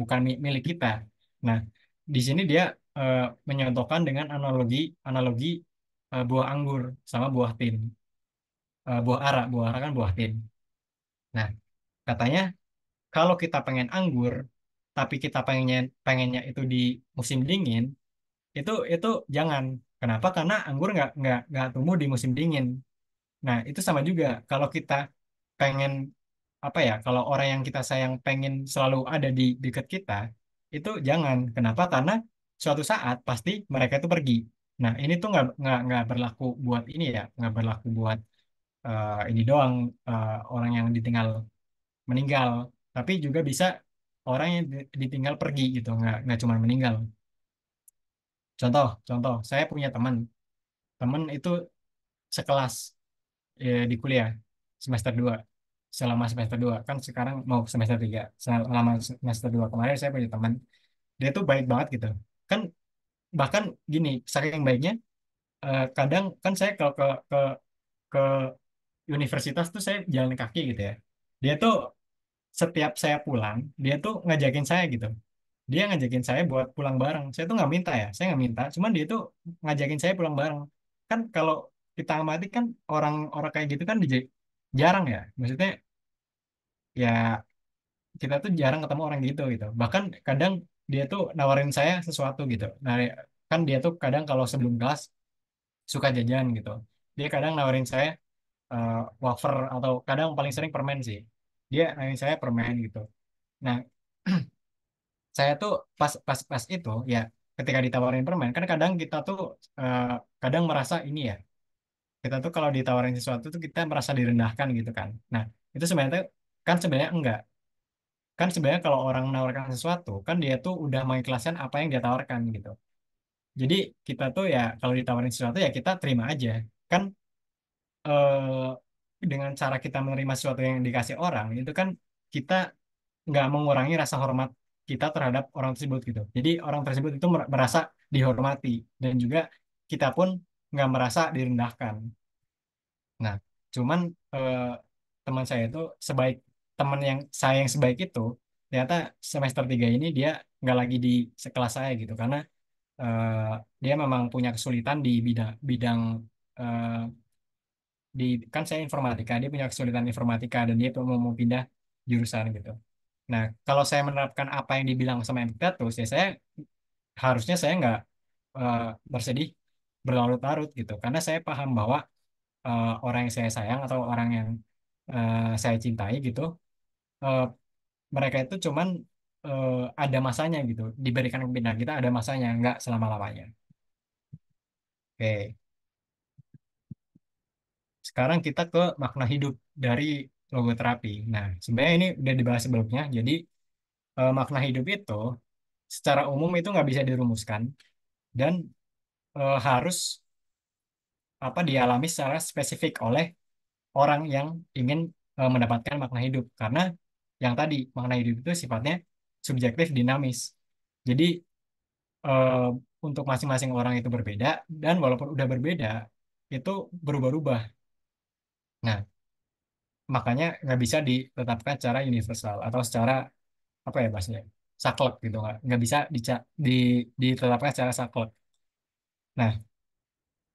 bukan milik kita. Nah, di sini dia eh, menyontohkan dengan analogi analogi buah anggur sama buah tin. Buah ara kan buah tin. Nah, katanya kalau kita pengen anggur tapi kita pengennya itu di musim dingin, itu jangan. Kenapa? Karena anggur nggak tumbuh di musim dingin. Nah, itu sama juga. Kalau kita pengen apa ya? Kalau orang yang kita sayang pengen selalu ada di dekat kita, itu jangan. Kenapa? Karena suatu saat pasti mereka itu pergi. Nah, ini tuh nggak berlaku buat ini ya, nggak berlaku buat ini doang orang yang ditinggal meninggal, tapi juga bisa orang yang ditinggal pergi gitu, nggak cuma meninggal. Contoh, contoh, saya punya teman, teman itu sekelas di kuliah semester 2 selama semester 2 kan sekarang mau semester 3 selama semester 2 kemarin saya punya teman dia tuh baik banget gitu kan bahkan gini saking baiknya kadang kan saya kalau ke universitas tuh saya jalan kaki gitu ya. Dia tuh setiap saya pulang, dia tuh ngajakin saya gitu. Dia ngajakin saya buat pulang bareng. Saya tuh nggak minta ya, saya nggak minta. Cuman dia tuh ngajakin saya pulang bareng. Kan kalau kita amati kan orang-orang kayak gitu kan jarang ya. Maksudnya ya kita tuh jarang ketemu orang gitu gitu. Bahkan kadang dia tuh nawarin saya sesuatu gitu. Nah, kan dia tuh kadang kalau sebelum kelas suka jajan gitu. Dia kadang nawarin saya eh, wafer atau kadang paling sering permen sih. Dia nawarin saya permen gitu. Nah, saya tuh pas itu ya ketika ditawarin permen kan kadang kita tuh eh, kadang merasa ini ya. Kita tuh kalau ditawarin sesuatu tuh kita merasa direndahkan gitu kan. Nah, itu sebenarnya kan sebenarnya enggak. Kan sebenarnya kalau orang menawarkan sesuatu kan dia tuh udah mengikhlaskan apa yang dia tawarkan gitu. Jadi kita tuh ya kalau ditawarin sesuatu ya kita terima aja. Kan dengan cara kita menerima sesuatu yang dikasih orang itu kan kita nggak mengurangi rasa hormat kita terhadap orang tersebut gitu. Jadi orang tersebut itu merasa dihormati dan juga kita pun nggak merasa direndahkan. Nah, cuman eh, teman saya itu sebaik teman yang saya yang sebaik itu ternyata semester 3 ini dia nggak lagi di sekelas saya gitu karena eh, dia memang punya kesulitan di bidang bidang eh, di kan saya informatika, dia punya kesulitan informatika dan dia mau pindah jurusan gitu. Nah, kalau saya menerapkan apa yang dibilang sama Epictetus, ya saya harusnya saya nggak eh, bersedih berlarut-larut gitu, karena saya paham bahwa orang yang saya sayang atau orang yang saya cintai gitu, eh, mereka itu cuman ada masanya gitu, diberikan pembinaan kita ada masanya, nggak selama-lamanya. Oke, sekarang kita ke makna hidup dari logoterapi. Nah, sebenarnya ini udah dibahas sebelumnya, jadi makna hidup itu secara umum itu nggak bisa dirumuskan dan harus apa dialami secara spesifik oleh orang yang ingin mendapatkan makna hidup karena yang tadi makna hidup itu sifatnya subjektif dinamis. Jadi eh, untuk masing-masing orang itu berbeda dan walaupun udah berbeda itu berubah-ubah. Nah, makanya nggak bisa ditetapkan secara universal atau secara apa ya bahasanya saklek gitu nggak bisa di, ditetapkan secara saklek. Nah,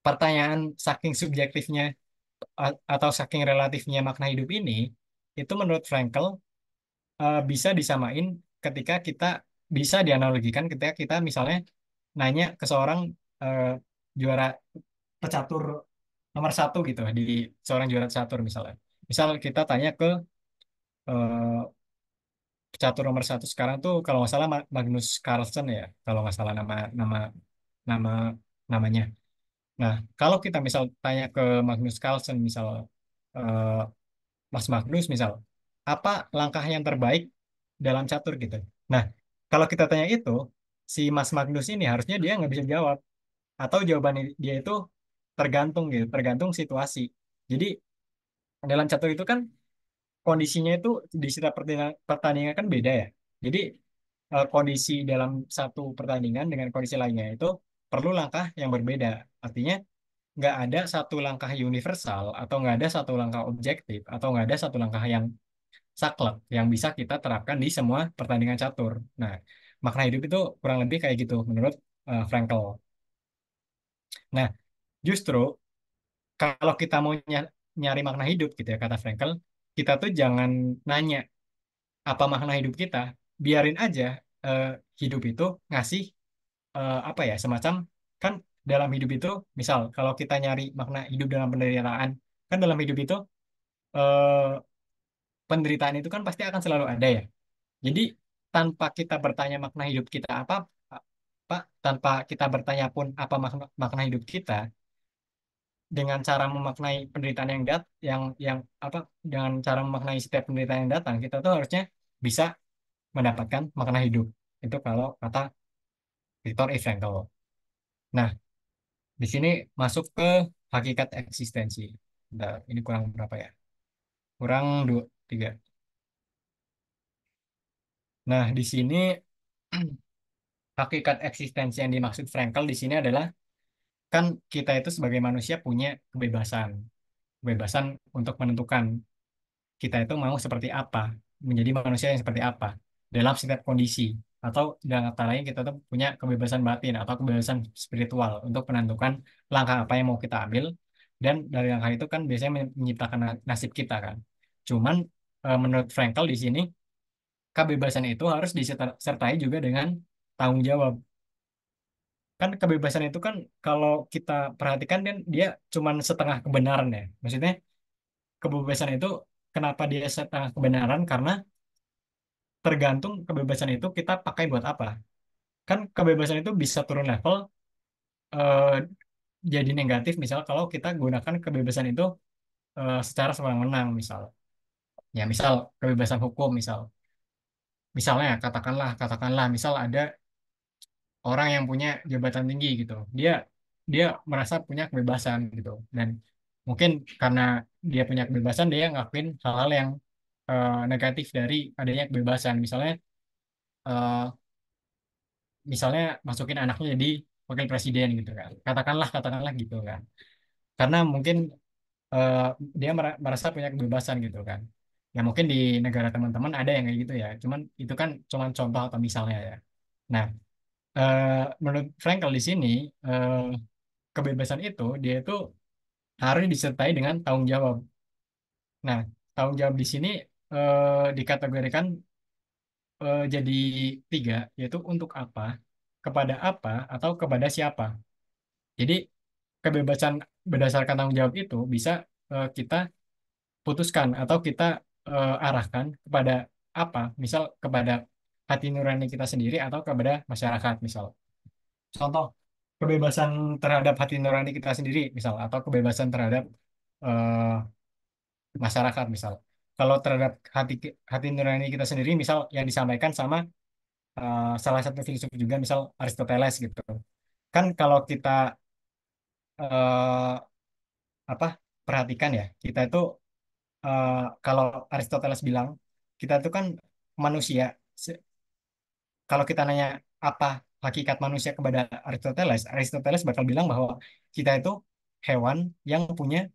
pertanyaan saking subjektifnya atau saking relatifnya makna hidup ini itu menurut Frankl bisa disamain ketika kita bisa dianalogikan ketika kita misalnya nanya ke seorang eh, juara pecatur nomor satu gitu di seorang juara catur misalnya. Misal kita tanya ke pecatur nomor satu sekarang tuh kalau nggak salah Magnus Carlsen ya kalau nggak salah nama nama nama namanya. Nah, kalau kita misal tanya ke Magnus Carlsen, misal eh, Mas Magnus, misal, apa langkah yang terbaik dalam catur gitu? Nah, kalau kita tanya itu, si Mas Magnus ini harusnya dia nggak bisa jawab, atau jawaban dia itu tergantung gitu, tergantung situasi. Jadi dalam catur itu kan kondisinya itu di setiap pertandingan kan beda ya. Jadi kondisi dalam satu pertandingan dengan kondisi lainnya itu perlu langkah yang berbeda. Artinya nggak ada satu langkah universal atau nggak ada satu langkah objektif atau nggak ada satu langkah yang saklek yang bisa kita terapkan di semua pertandingan catur. Nah, makna hidup itu kurang lebih kayak gitu menurut Frankl. Nah, justru kalau kita mau nyari makna hidup gitu ya kata Frankl, kita tuh jangan nanya apa makna hidup kita, biarin aja eh, hidup itu ngasih apa ya semacam kan dalam hidup itu misal kalau kita nyari makna hidup dalam penderitaan kan dalam hidup itu eh, penderitaan itu kan pasti akan selalu ada ya. Jadi tanpa kita bertanya makna hidup kita apa tanpa kita bertanya pun apa makna hidup kita dengan cara memaknai penderitaan yang apa dengan cara memaknai setiap penderitaan yang datang kita tuh harusnya bisa mendapatkan makna hidup. Itu kalau kata Viktor Frankl. Nah, di sini masuk ke hakikat eksistensi. Bentar, ini kurang berapa ya? Kurang dua, tiga. Nah, di sini hakikat eksistensi yang dimaksud Frankl di sini adalah kan kita itu sebagai manusia punya kebebasan, kebebasan untuk menentukan kita itu mau seperti apa, menjadi manusia yang seperti apa dalam setiap kondisi. Atau dengan kata lain kita tuh punya kebebasan batin atau kebebasan spiritual untuk menentukan langkah apa yang mau kita ambil. Dan dari langkah itu kan biasanya menciptakan nasib kita kan. Cuman menurut Frankl di sini kebebasan itu harus disertai juga dengan tanggung jawab. Kan kebebasan itu kan kalau kita perhatikan dan dia cuman setengah kebenaran ya. Maksudnya kebebasan itu kenapa dia setengah kebenaran? Karena tergantung kebebasan itu kita pakai buat apa. Kan kebebasan itu bisa turun level eh, jadi negatif misal kalau kita gunakan kebebasan itu secara semena-mena misal. Ya misal kebebasan hukum misal. Misalnya katakanlah misal ada orang yang punya jabatan tinggi gitu. Dia dia merasa punya kebebasan gitu. Dan mungkin karena dia punya kebebasan dia ngelakuin hal-hal yang negatif dari adanya kebebasan. Eh, misalnya masukin anaknya jadi wakil presiden gitu kan, katakanlah gitu kan, karena mungkin eh, dia merasa punya kebebasan gitu kan. Ya mungkin di negara teman-teman ada yang kayak gitu ya, cuman itu kan cuman contoh atau misalnya ya. Nah, eh, menurut Frankel di sini eh, kebebasan itu dia itu harus disertai dengan tanggung jawab. Nah, tanggung jawab di sini dikategorikan jadi tiga, yaitu untuk apa, atau kepada siapa. Jadi kebebasan berdasarkan tanggung jawab itu bisa kita putuskan atau kita arahkan kepada apa, misal kepada hati nurani kita sendiri atau kepada masyarakat, misal. Contoh, kebebasan terhadap hati nurani kita sendiri, misal, atau kebebasan terhadap eh, masyarakat, misal. Kalau terhadap hati nurani kita sendiri, misal yang disampaikan sama salah satu filsuf juga, misal Aristoteles gitu. Kan kalau kita eh, apa perhatikan ya, kita itu eh, kalau Aristoteles bilang kita itu kan manusia. Kalau kita nanya apa hakikat manusia kepada Aristoteles, Aristoteles bakal bilang bahwa kita itu hewan yang punya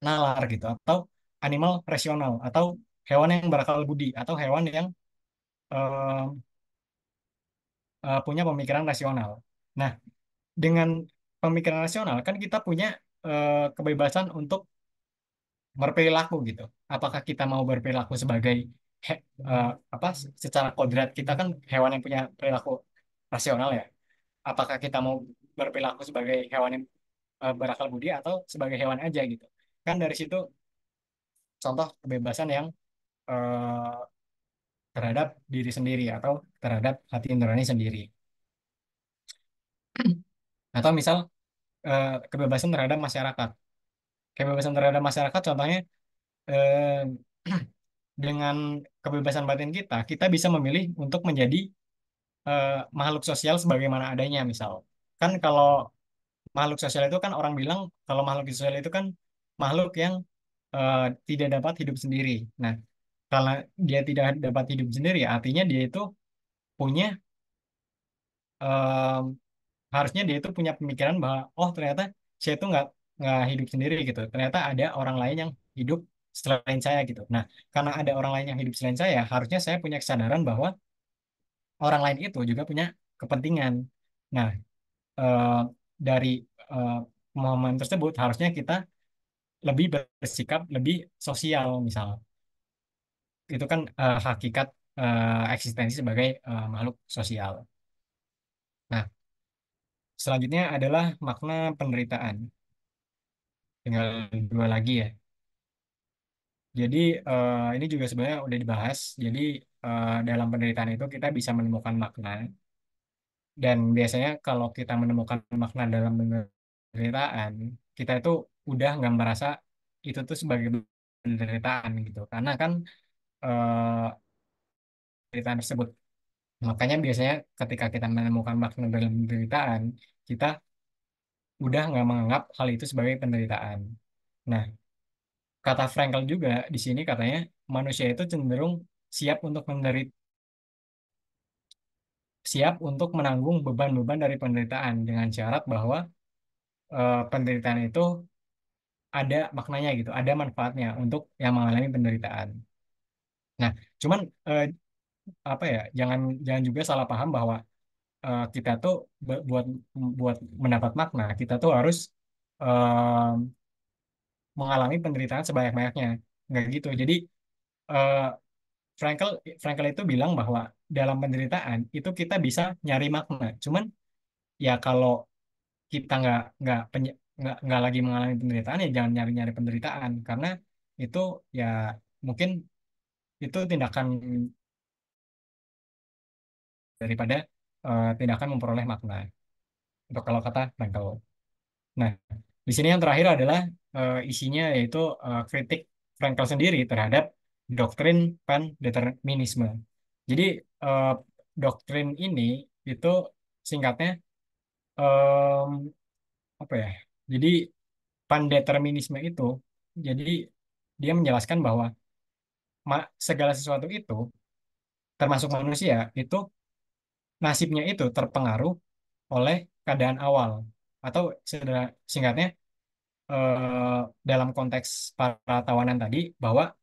nalar gitu, atau animal rasional, atau hewan yang berakal budi, atau hewan yang eh, punya pemikiran rasional. Nah, dengan pemikiran rasional kan kita punya kebebasan untuk berperilaku gitu. Apakah kita mau berperilaku sebagai apa secara kodrat kita kan hewan yang punya perilaku rasional ya. Apakah kita mau berperilaku sebagai hewan yang berakal budi atau sebagai hewan aja gitu. Kan dari situ contoh kebebasan yang eh, terhadap diri sendiri atau terhadap hati nurani sendiri. Atau misal kebebasan terhadap masyarakat. Kebebasan terhadap masyarakat contohnya eh, dengan kebebasan batin kita, kita bisa memilih untuk menjadi makhluk sosial sebagaimana adanya, misal. Kan kalau makhluk sosial itu kan orang bilang kalau makhluk sosial itu kan makhluk yang eh, tidak dapat hidup sendiri. Nah, kalau dia tidak dapat hidup sendiri, artinya dia itu punya eh, harusnya dia itu punya pemikiran bahwa oh ternyata saya itu nggak hidup sendiri gitu. Ternyata ada orang lain yang hidup selain saya gitu. Nah, karena ada orang lain yang hidup selain saya, harusnya saya punya kesadaran bahwa orang lain itu juga punya kepentingan. Nah, eh, dari eh, momen tersebut harusnya kita lebih bersikap lebih sosial, misal. Itu kan hakikat eksistensi sebagai makhluk sosial. Nah, selanjutnya adalah makna penderitaan. Tinggal dua lagi ya. Jadi ini juga sebenarnya udah dibahas. Jadi dalam penderitaan itu kita bisa menemukan makna. Dan biasanya kalau kita menemukan makna dalam penderitaan, kita itu udah nggak merasa itu tuh sebagai penderitaan gitu. Karena kan eh, penderitaan tersebut. Makanya biasanya ketika kita menemukan makna dalam penderitaan, kita udah nggak menganggap hal itu sebagai penderitaan. Nah, kata Frankl juga di sini katanya manusia itu cenderung siap untuk siap untuk menanggung beban-beban dari penderitaan dengan syarat bahwa penderitaan itu ada maknanya gitu, ada manfaatnya untuk yang mengalami penderitaan. Nah, cuman apa ya, jangan jangan juga salah paham bahwa kita tuh buat buat mendapat makna, kita tuh harus eh, mengalami penderitaan sebanyak-banyaknya. Nggak gitu. Jadi eh, Frankel Frankel itu bilang bahwa dalam penderitaan itu kita bisa nyari makna. Cuman ya kalau kita nggak lagi mengalami penderitaan, ya jangan nyari-nyari penderitaan, karena itu ya mungkin itu tindakan daripada tindakan memperoleh makna, untuk kalau kata Frankel. Nah, di sini yang terakhir adalah isinya, yaitu kritik Frankel sendiri terhadap doktrin pandeterminisme. Jadi eh, doktrin ini itu singkatnya em, apa ya? Jadi pandeterminisme itu, jadi dia menjelaskan bahwa segala sesuatu itu, termasuk manusia, itu nasibnya itu terpengaruh oleh keadaan awal, atau singkatnya dalam konteks para tawanan tadi, bahwa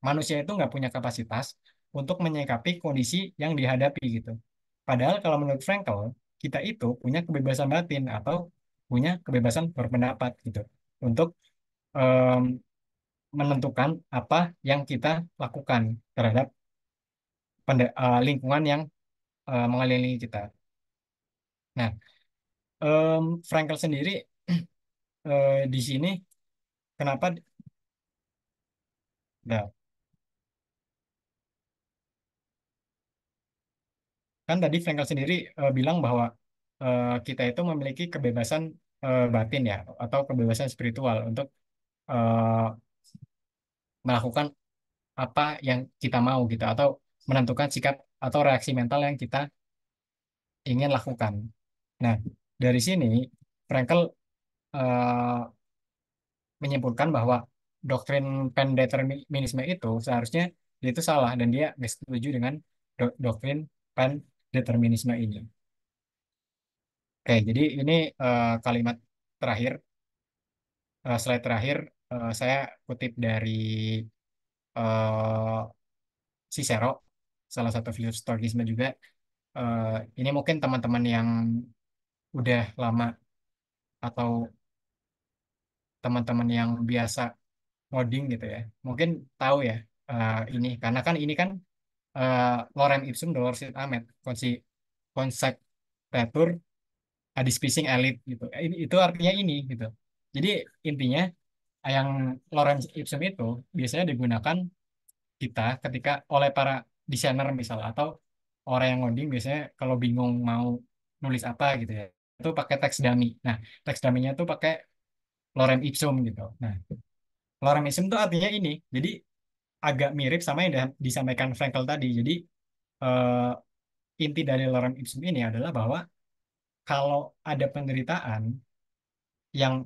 manusia itu nggak punya kapasitas untuk menyikapi kondisi yang dihadapi gitu. Padahal kalau menurut Frankl, kita itu punya kebebasan batin atau punya kebebasan berpendapat gitu untuk em, menentukan apa yang kita lakukan terhadap lingkungan yang mengelilingi kita. Nah, Frankl sendiri di sini kenapa? Nah, kan tadi Frankl sendiri bilang bahwa kita itu memiliki kebebasan batin ya, atau kebebasan spiritual untuk eh, melakukan apa yang kita mau gitu, atau menentukan sikap atau reaksi mental yang kita ingin lakukan. Nah, dari sini Frankl eh, menyimpulkan bahwa doktrin pandeterminisme itu seharusnya dia itu salah, dan dia nggak setuju dengan doktrin pandeterminisme ini. Oke, jadi ini kalimat terakhir, slide terakhir, saya kutip dari eh, Cicero, salah satu filsuf Stoikisme juga. Eh, ini mungkin teman-teman yang udah lama, atau teman-teman yang biasa ngoding gitu ya, mungkin tahu ya ini, karena kan ini kan lorem ipsum dolorsit amet, consectetur ad spising elit gitu. Itu artinya ini gitu. Jadi intinya yang lorem ipsum itu biasanya digunakan kita ketika oleh para desainer misal, atau orang yang ngoding biasanya kalau bingung mau nulis apa gitu ya, itu pakai teks dummy. Nah, teks dummy-nya tuh pakai lorem ipsum gitu. Nah, lorem ipsum tuh artinya ini. Jadi agak mirip sama yang disampaikan Frankel tadi. Jadi eh, inti dari lorem ipsum ini adalah bahwa kalau ada penderitaan yang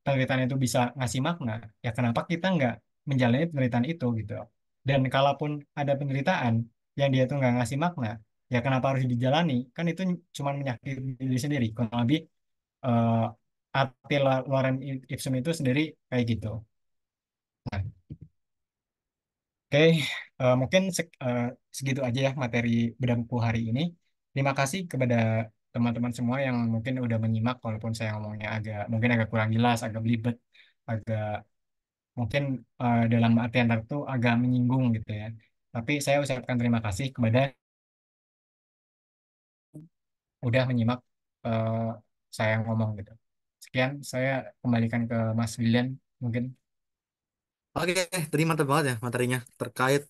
penderitaan itu bisa ngasih makna, ya kenapa kita nggak menjalani penderitaan itu gitu. Dan kalaupun ada penderitaan yang dia tuh nggak ngasih makna, ya kenapa harus dijalani? Kan itu cuma menyakiti diri sendiri. Kurang lebih eh, arti lorem ipsum itu sendiri kayak gitu. Nah, oke, mungkin segitu aja ya materi bedah buku hari ini. Terima kasih kepada teman-teman semua yang mungkin udah menyimak, walaupun saya ngomongnya mungkin agak kurang jelas, agak belibet, agak mungkin dalam artian tertentu agak menyinggung gitu ya. Tapi saya ucapkan terima kasih kepada udah menyimak eh, saya ngomong gitu. Sekian, saya kembalikan ke Mas William mungkin. Oke, tadi mantap banget ya materinya terkait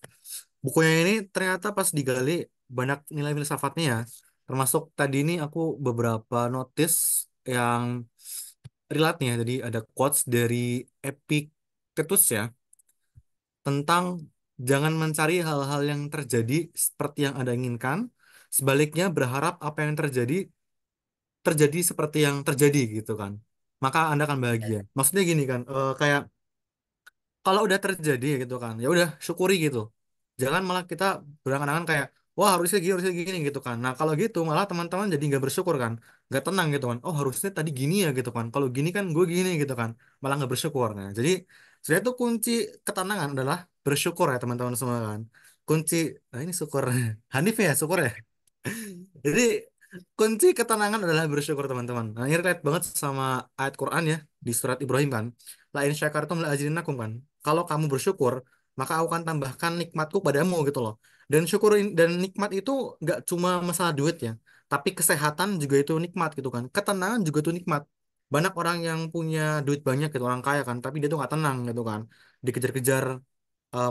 bukunya ini. Ternyata pas digali banyak nilai filsafatnya ya. Termasuk tadi ini aku beberapa notice yang relate-nya. Jadi ada quotes dari Epictetus ya, tentang jangan mencari hal-hal yang terjadi seperti yang Anda inginkan. Sebaliknya berharap apa yang terjadi terjadi seperti yang terjadi gitu kan. Maka Anda akan bahagia. Maksudnya gini kan, kayak kalau udah terjadi gitu kan, ya udah syukuri gitu. Jangan malah kita berangan-angan kayak wah harusnya gini gitu kan. Nah kalau gitu malah teman-teman jadi nggak bersyukur kan, nggak tenang gitu kan. Oh harusnya tadi gini ya gitu kan. Kalau gini kan gue gini gitu kan, malah nggak bersyukur. Nah jadi saya tuh kunci ketenangan adalah bersyukur ya teman-teman semua kan. Kunci, nah ini syukur. Hanif ya syukur ya. Jadi kunci ketenangan adalah bersyukur teman-teman. Nah ini relate banget sama ayat Quran ya di surat Ibrahim kan. La in syakartum la azidannakum kan. Kalau kamu bersyukur, maka aku akan tambahkan nikmatku padamu gitu loh. Dan dan nikmat itu nggak cuma masalah duit ya, tapi kesehatan juga itu nikmat gitu kan. Ketenangan juga itu nikmat. Banyak orang yang punya duit banyak gitu, orang kaya kan, tapi dia tuh nggak tenang gitu kan. Dikejar-kejar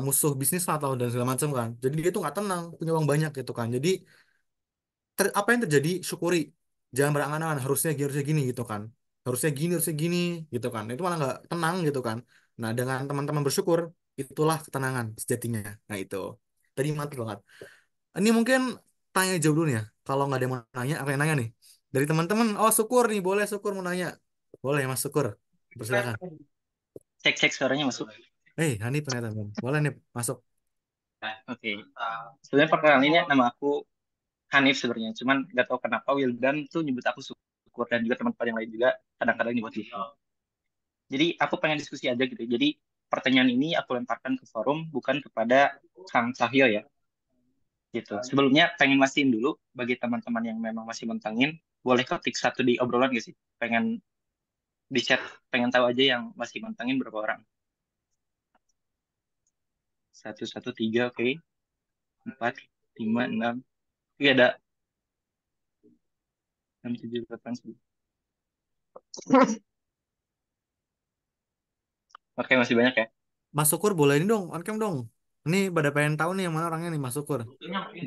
musuh bisnis atau dan segala macam kan. Jadi dia tuh nggak tenang, punya uang banyak gitu kan. Jadi apa yang terjadi syukuri, jangan berangan-angan harusnya gini gitu kan, harusnya gini gitu kan, itu malah nggak tenang gitu kan. Nah dengan teman-teman bersyukur, itulah ketenangan sejatinya. Nah itu tadi mantap banget. Ini mungkin tanya jawab dulu nih ya, kalau nggak ada yang mau nanya aku yang nanya nih dari teman-teman. Oh syukur nih, boleh syukur mau nanya, boleh mas syukur, persilakan. Cek cek suaranya masuk. Hani ternyata belum. Boleh nih masuk. Oke. Sebenarnya perkenalan ini nama aku Hanif sebenarnya. Cuman nggak tahu kenapa Wildan tuh nyebut aku Syukur dan juga teman-teman yang lain juga kadang-kadang nyebut gitu. Jadi aku pengen diskusi aja gitu. Jadi pertanyaan ini aku lemparkan ke forum bukan kepada Kang Cahyo ya. Gitu. Sebelumnya pengen mastiin dulu bagi teman-teman yang memang masih mentengin, boleh ketik satu di obrolan gak sih? Pengen di chat, pengen tahu aja yang masih mentengin berapa orang. Satu, satu, tiga, oke. Empat, lima, enam. Iya ada enam, tujuh, delapan, sembilan. Oke, masih banyak ya. Mas syukur boleh ini dong on cam dong, ini pada pengen tahu nih yang mana orangnya nih mas syukur.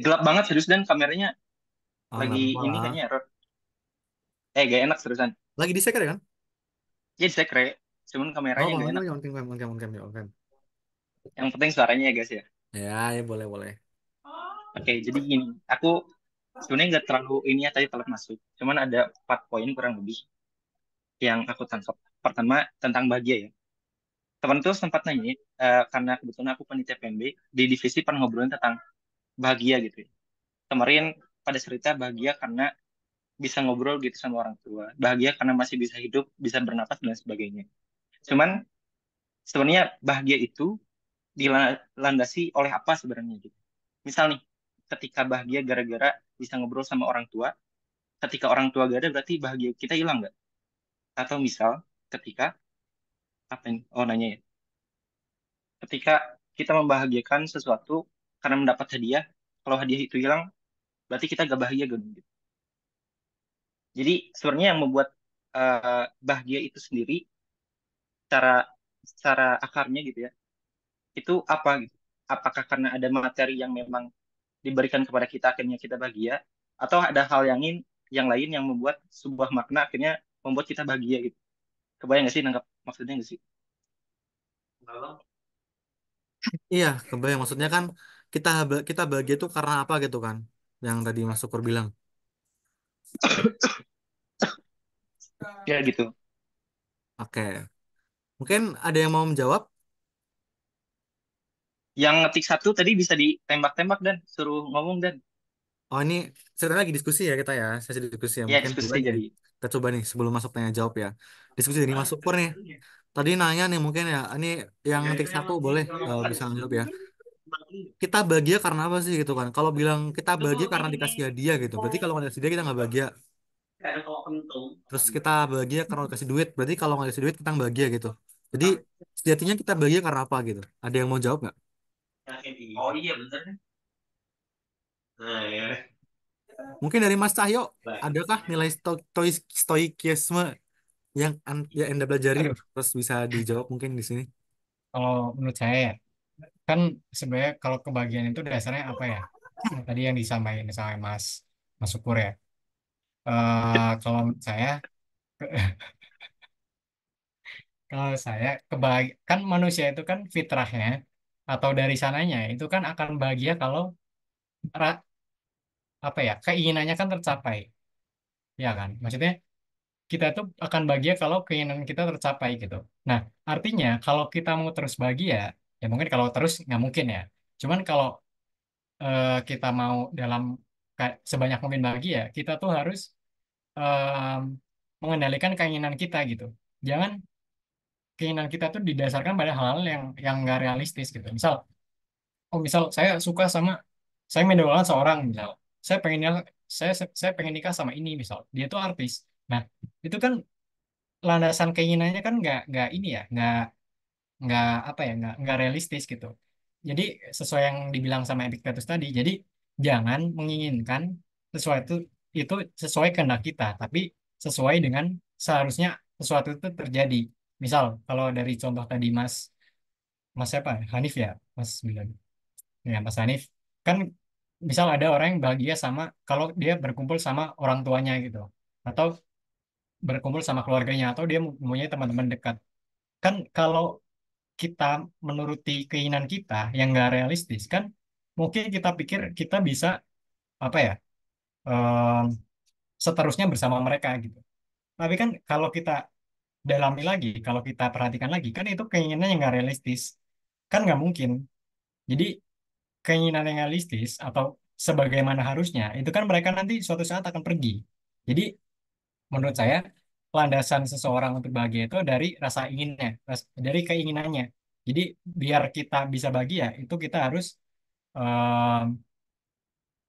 Gelap banget serius dan kameranya Oh nggak lagi apa-apa ini lah, kayaknya error. Gak enak seriusan. lagi di secret kan. Jadi saya kre, cuman Oh kameranya on gak cam enak. aja, on cam ya, on cam. Yang penting suaranya ya guys ya. Ya, ya boleh boleh. Oke, jadi gini, aku sebenarnya nggak terlalu ini ya tadi telat masuk. Cuman ada 4 poin kurang lebih yang aku tangkap. Pertama tentang bahagia ya. Teman tuh sempat nanya, karena kebetulan aku panitia PMB di divisi pernah ngobrolin tentang bahagia gitu ya. Kemarin pada cerita bahagia karena bisa ngobrol gitu sama orang tua. Bahagia karena masih bisa hidup, bisa bernapas dan sebagainya. Cuman sebenarnya bahagia itu dilandasi oleh apa sebenarnya gitu. Misal nih, ketika bahagia gara-gara bisa ngobrol sama orang tua, ketika orang tua gak ada berarti bahagia kita hilang nggak? Atau misal ketika apa yang nanya ya, ketika kita membahagiakan sesuatu karena mendapat hadiah, kalau hadiah itu hilang berarti kita gak bahagia gitu. Jadi sebenarnya yang membuat bahagia itu sendiri secara secara akarnya gitu ya, itu apa gitu? Apakah karena ada materi yang memang diberikan kepada kita akhirnya kita bahagia, atau ada hal yang lain yang membuat sebuah makna akhirnya membuat kita bahagia gitu? Kebayang nggak sih nangkap maksudnya nggak sih? Iya, kebayang maksudnya kan kita bahagia itu karena apa gitu kan? Yang tadi Mas Syukur bilang. Ya gitu. Oke. Mungkin ada yang mau menjawab? Yang ngetik satu tadi bisa ditembak-tembak dan suruh ngomong dan Oh, ini sebenarnya lagi diskusi ya kita ya. Sesi diskusi ya. ya Mungkin boleh diskusi nih. jadi. Kita coba nih sebelum masuk tanya jawab ya. Diskusi dari Mas Syukur nih. Tadi nanya nih mungkin ya. Ini yang ngetik satu boleh bisa jawab ya. Kita bahagia karena apa sih gitu kan? Kalau bilang kita bahagia karena dikasih hadiah gitu. Berarti kalau nggak dikasih hadiah kita nggak bahagia. Terus kita bahagia karena dikasih duit. Berarti kalau nggak dikasih duit kita nggak bahagia gitu. Jadi sejatinya kita bahagia karena apa gitu? Ada yang mau jawab nggak? Oh iya bener. Mungkin dari Mas Cahyo, adakah nilai stoikisme yang Anda pelajari Aduh, terus bisa dijawab mungkin di sini? kalau menurut saya ya, kan sebenarnya kalau kebahagiaan itu dasarnya apa ya? Tadi yang disampaikan sama Mas Syukur ya. Kalau menurut saya, kalau saya kan manusia itu kan fitrahnya atau dari sananya itu kan akan bahagia kalau ra- apa ya keinginannya kan tercapai, ya kan? Maksudnya kita tuh akan bahagia kalau keinginan kita tercapai gitu. Nah, artinya kalau kita mau terus bahagia, ya mungkin kalau terus nggak mungkin ya. Cuman kalau kita mau dalam sebanyak mungkin bahagia, kita tuh harus em, mengendalikan keinginan kita gitu. Jangan keinginan kita tuh didasarkan pada hal-hal yang nggak realistis gitu. Misal saya suka sama, saya mendahulukan seorang misal, saya pengennya saya pengen nikah sama ini misal, dia tuh artis. Nah, itu kan landasan keinginannya kan nggak ini ya, nggak apa ya, nggak realistis gitu. Jadi sesuai yang dibilang sama Epictetus tadi, jadi jangan menginginkan sesuatu itu sesuai kehendak kita, tapi sesuai dengan seharusnya sesuatu itu terjadi. Misal kalau dari contoh tadi Mas Mas siapa? Hanif ya, Mas bilang. Ya, Mas Hanif kan misal ada orang yang bahagia sama kalau dia berkumpul sama orang tuanya gitu, atau berkumpul sama keluarganya, atau dia mempunyai teman-teman dekat. Kan kalau kita menuruti keinginan kita yang nggak realistis kan, mungkin kita pikir kita bisa apa ya, em, seterusnya bersama mereka gitu. Tapi kan kalau kita dalami lagi, kalau kita perhatikan lagi, kan itu keinginan yang nggak realistis, kan nggak mungkin. Jadi keinginan yang realistis atau sebagaimana harusnya itu kan mereka nanti suatu saat akan pergi. Jadi menurut saya landasan seseorang untuk bahagia itu dari rasa inginnya, dari keinginannya. Jadi biar kita bisa bahagia itu kita harus em,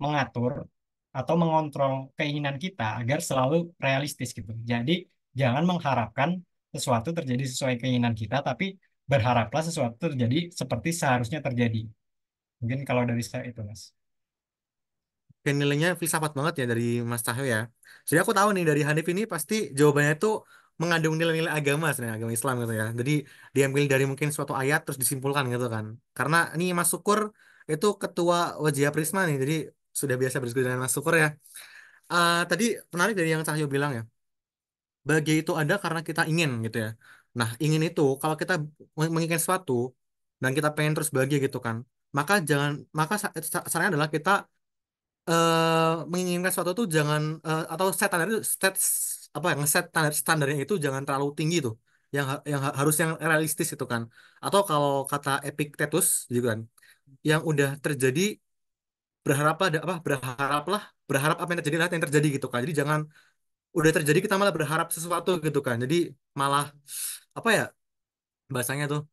mengatur atau mengontrol keinginan kita agar selalu realistis gitu. Jadi jangan mengharapkan sesuatu terjadi sesuai keinginan kita, tapi berharaplah sesuatu terjadi seperti seharusnya terjadi. Mungkin kalau dari saya itu, Mas. Kayak nilainya filsafat banget ya dari Mas Cahyo ya. Jadi aku tahu nih dari Hanif ini pasti jawabannya itu mengandung nilai-nilai agama sebenarnya, agama Islam gitu ya. Jadi diambil dari mungkin suatu ayat terus disimpulkan gitu kan. Karena ini Mas Syukur itu ketua Wajia Prisma nih, jadi sudah biasa berdiskusi dengan Mas Syukur ya. Tadi menarik dari yang Cahyo bilang ya. Bahagia itu ada karena kita ingin gitu ya. Nah, ingin itu kalau kita menginginkan sesuatu dan kita pengen terus bahagia gitu kan. Maka jangan maka sarannya adalah kita menginginkan sesuatu tuh jangan atau set standar itu apa ya ngeset standarnya itu jangan terlalu tinggi tuh harus yang realistis itu kan atau kalau kata Epictetus juga kan yang udah terjadi berharaplah apa berharap apa yang terjadi adalah yang terjadi gitu kan jadi jangan udah terjadi kita malah berharap sesuatu gitu kan jadi malah apa ya bahasanya tuh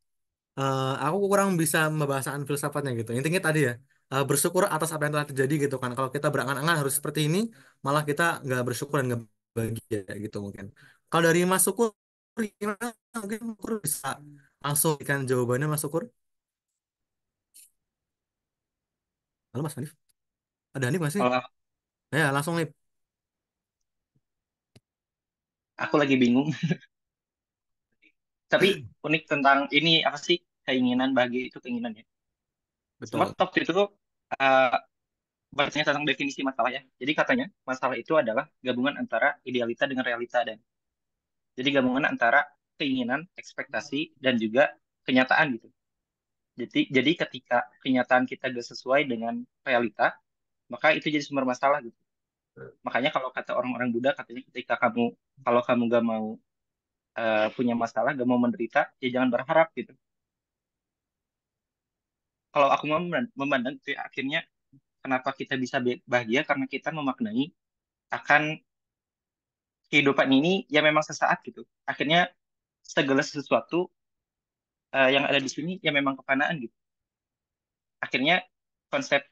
aku kurang bisa membahasakan filsafatnya gitu. Intinya tadi ya, bersyukur atas apa yang telah terjadi gitu kan. Kalau kita berangan-angan harus seperti ini, malah kita nggak bersyukur dan nggak bahagia gitu mungkin. Kalau dari Mas Syukur, gimana? Mungkin Syukur bisa langsung berikan jawabannya Mas Syukur. Halo Mas Hanif, ada Hanif nggak sih? Kalau Ya langsung nih. aku lagi bingung, tapi unik tentang ini apa sih keinginan bahagia itu keinginannya. Sempat Betul. waktu itu uh, bacanya tentang definisi masalah ya. Jadi katanya masalah itu adalah gabungan antara idealita dengan realita dan jadi gabungan antara keinginan, ekspektasi dan juga kenyataan gitu. Jadi ketika kenyataan kita gak sesuai dengan realita, maka itu jadi sumber masalah gitu. Makanya kalau kata orang-orang Buddha katanya ketika kalau kamu gak mau punya masalah, gak mau menderita, ya jangan berharap gitu. Kalau aku memandang itu ya, akhirnya kenapa kita bisa bahagia karena kita memaknai akan kehidupan ini ya memang sesaat gitu. Akhirnya segala sesuatu yang ada di sini ya memang kefanaan gitu. Akhirnya konsep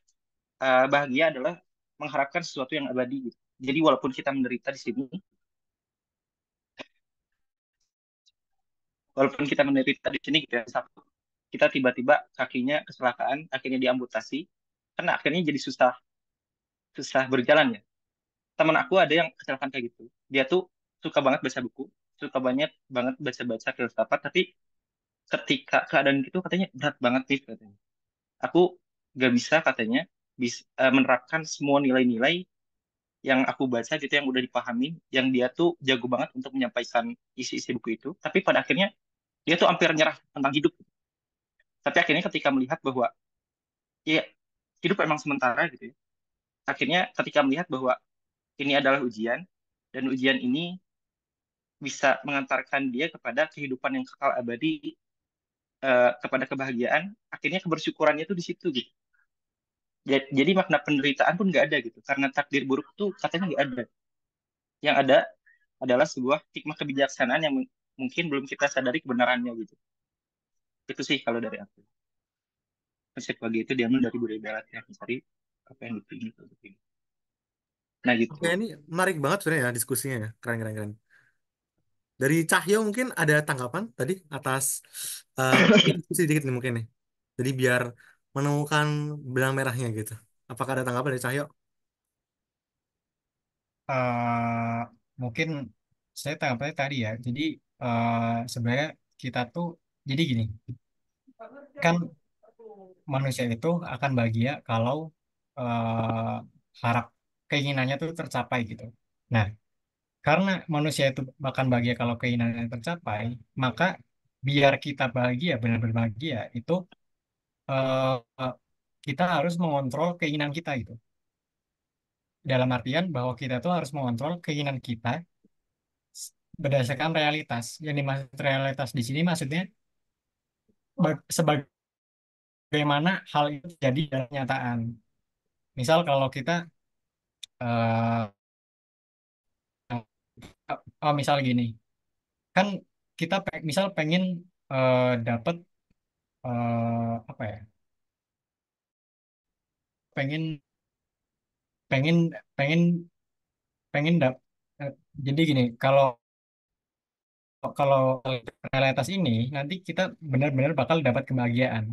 bahagia adalah mengharapkan sesuatu yang abadi gitu. Jadi walaupun kita menderita di sini, walaupun kita menderita di sini gitu ya, satu kita tiba-tiba kakinya kecelakaan, akhirnya diamputasi, karena akhirnya jadi susah susah berjalan ya. Teman aku ada yang kecelakaan kayak gitu. Dia tuh suka banget baca buku, suka banget banget baca-baca filsafat, tapi ketika keadaan gitu katanya berat banget nih katanya. Aku gak bisa katanya menerapkan semua nilai-nilai yang aku baca gitu yang udah dipahami, yang dia tuh jago banget untuk menyampaikan isi-isi buku itu. Tapi pada akhirnya dia tuh hampir nyerah tentang hidup. Tapi akhirnya ketika melihat bahwa ya hidup emang sementara gitu ya. Akhirnya ketika melihat bahwa ini adalah ujian dan ujian ini bisa mengantarkan dia kepada kehidupan yang kekal abadi, kepada kebahagiaan, akhirnya kebersyukurannya itu di situ gitu. Jadi makna penderitaan pun nggak ada gitu, karena takdir buruk tuh katanya nggak ada. Yang ada adalah sebuah hikmah kebijaksanaan yang mungkin belum kita sadari kebenarannya gitu. Itu sih kalau dari aku. Konsep bagi itu diambil dari budaya barat yang mencari apa yang dipingin itu dipingin. Nah Oke, gitu. ini menarik banget sebenarnya ya diskusinya ya. Keren, keren, keren. Dari Cahyo mungkin ada tanggapan tadi atas ini diskusi sedikit nih mungkin nih. Jadi biar menemukan benang merahnya gitu. Apakah ada tanggapan dari Cahyo? Eh, Mungkin saya tanggapannya tadi ya. Jadi eh, sebenarnya kita tuh jadi gini, kan manusia itu akan bahagia kalau eh, harap keinginannya tuh tercapai gitu. Nah, karena manusia itu bahkan bahagia kalau keinginannya tercapai, maka biar kita bahagia, benar-benar bahagia, itu eh, kita harus mengontrol keinginan kita gitu. Dalam artian bahwa kita tuh harus mengontrol keinginan kita berdasarkan realitas. Yang dimaksud realitas di sini maksudnya sebagaimana hal itu jadi dalam kenyataan. Misal kalau kita eh, misal gini, kan kita misal pengen dapat apa ya? Pengen pengen pengen pengen dap eh, jadi gini, kalau kalau realitas ini nanti kita benar-benar bakal dapat kebahagiaan.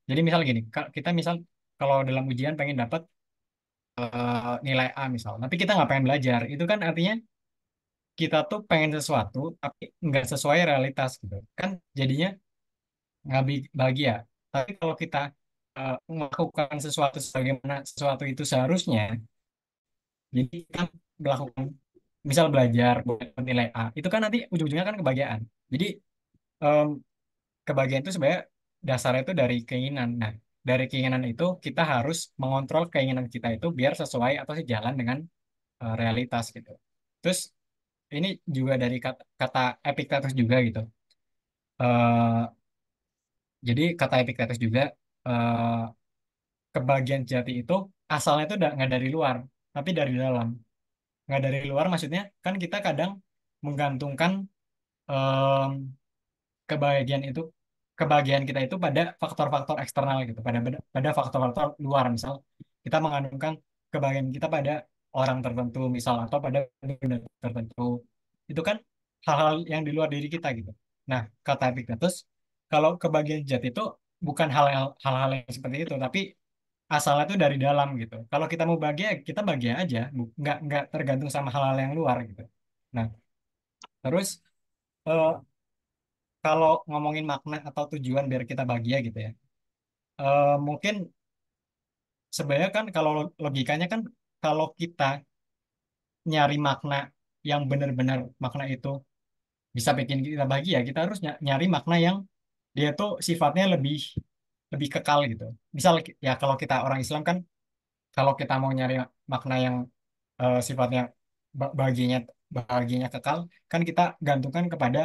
Jadi misal gini, kita misal kalau dalam ujian pengen dapat nilai A misal, tapi kita nggak pengen belajar, itu kan artinya kita tuh pengen sesuatu tapi nggak sesuai realitas gitu. Kan jadinya nggak bahagia. Tapi kalau kita melakukan sesuatu sebagaimana sesuatu itu seharusnya, jadi kita melakukan misal belajar buat nilai A, itu kan nanti ujung-ujungnya kan kebahagiaan. Jadi em, kebahagiaan itu sebenarnya dasarnya itu dari keinginan. Nah, dari keinginan itu kita harus mengontrol keinginan kita itu biar sesuai atau sejalan dengan realitas gitu. Terus ini juga dari kata Epictetus juga gitu. Eh, jadi kata Epictetus juga eh, kebahagiaan sejati itu asalnya itu nggak dari luar, tapi dari dalam. Nggak dari luar maksudnya kan kita kadang menggantungkan em, kebahagiaan itu kebahagiaan kita itu pada faktor-faktor eksternal gitu, pada pada faktor-faktor luar. Misal kita mengandungkan kebahagiaan kita pada orang tertentu misal atau pada benda tertentu, itu kan hal-hal yang di luar diri kita gitu. Nah, kata Epictetus, kalau kebahagiaan sejati itu bukan hal-hal yang seperti itu, tapi asalnya itu dari dalam gitu. Kalau kita mau bahagia, kita bahagia aja, nggak tergantung sama hal-hal yang luar gitu. Nah, terus eh, kalau ngomongin makna atau tujuan biar kita bahagia gitu ya, mungkin sebenarnya kan kalau logikanya kan kalau kita nyari makna yang benar-benar makna itu bisa bikin kita bahagia, kita harus nyari makna yang dia tuh sifatnya lebih lebih kekal gitu. Misal ya kalau kita orang Islam kan kalau kita mau nyari makna yang sifatnya bahagianya bahagianya kekal, kan kita gantungkan kepada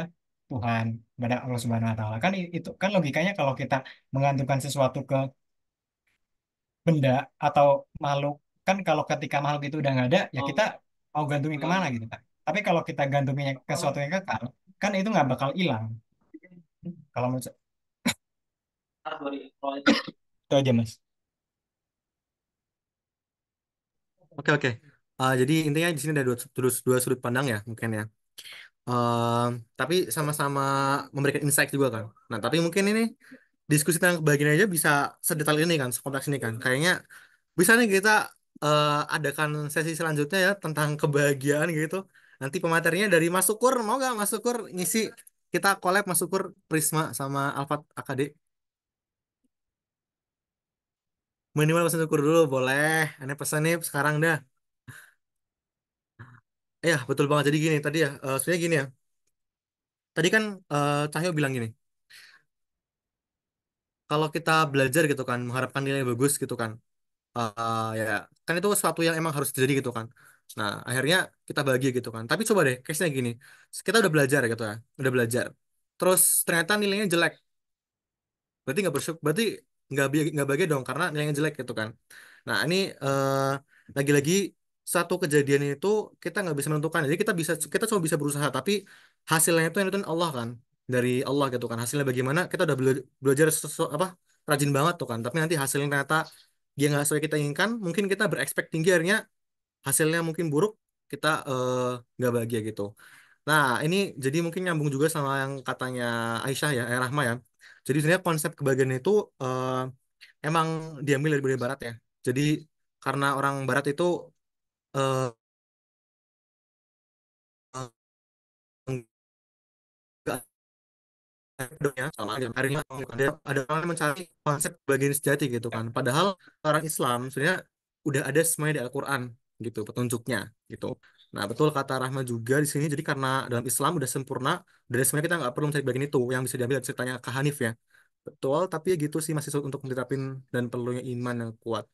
Tuhan, kepada Allah Subhanahu Wa Taala. Kan itu kan logikanya kalau kita menggantungkan sesuatu ke benda atau makhluk, kan kalau ketika makhluk itu udah nggak ada, ya kita mau gantungin kemana gitu kan. Tapi kalau kita gantunginnya ke sesuatu yang kekal, kan itu nggak bakal hilang. Kalau menurut itu aja mas. Oke, oke. Jadi intinya di sini ada dua sudut pandang ya mungkin ya. Ehm, tapi sama-sama memberikan insight juga kan. Nah, tapi mungkin ini diskusi tentang kebahagiaan aja bisa sedetail ini kan, sekompleks ini kan. Kayaknya bisa nih kita adakan sesi selanjutnya ya tentang kebahagiaan gitu. Nanti pematerinya dari Mas Sukur, mau gak Mas Sukur ngisi? Kita collab Mas Sukur, Prisma sama Alfat AKD. Minimal Mas Sukur dulu, boleh. Aneh pesan nih sekarang dah. Ya, betul banget. Jadi gini tadi ya, sebenarnya gini ya. Tadi kan Cahyo bilang gini, kalau kita belajar gitu kan, mengharapkan nilai bagus gitu kan, ya kan itu sesuatu yang emang harus terjadi gitu kan. Nah, akhirnya kita bahagia gitu kan. Tapi coba deh, case-nya gini, kita udah belajar gitu ya, udah belajar. Terus ternyata nilainya jelek, berarti nggak bersyukur, berarti nggak bahagia dong karena nilainya jelek gitu kan. Nah, ini lagi-lagi satu kejadian itu kita nggak bisa menentukan. Jadi kita cuma bisa berusaha, tapi hasilnya itu yang nentuin Allah kan, dari Allah gitu kan. Hasilnya bagaimana? Kita udah belajar apa rajin banget tuh kan. Tapi nanti hasilnya ternyata dia nggak sesuai kita inginkan. Mungkin kita berekspek tinggi, akhirnya hasilnya mungkin buruk. Kita nggak bahagia gitu. Nah, ini jadi mungkin nyambung juga sama yang katanya Aisyah ya, Rahma ya. Jadi sebenarnya konsep kebahagiaan itu emang diambil dari budaya Barat ya. Jadi karena orang Barat itu eh, enggak ya, sama aja. Akhirnya ada orang yang mencari konsep kebahagiaan sejati gitu kan. Padahal orang Islam sebenarnya udah ada semuanya di Al-Quran gitu petunjuknya gitu. Nah betul kata Rahma juga di sini. Jadi karena dalam Islam udah sempurna, dari sebenarnya kita nggak perlu mencari bagian itu yang bisa diambil dari ceritanya Kak Hanif ya. Betul, tapi ya gitu sih masih sulit untuk diterapin dan perlunya iman yang kuat.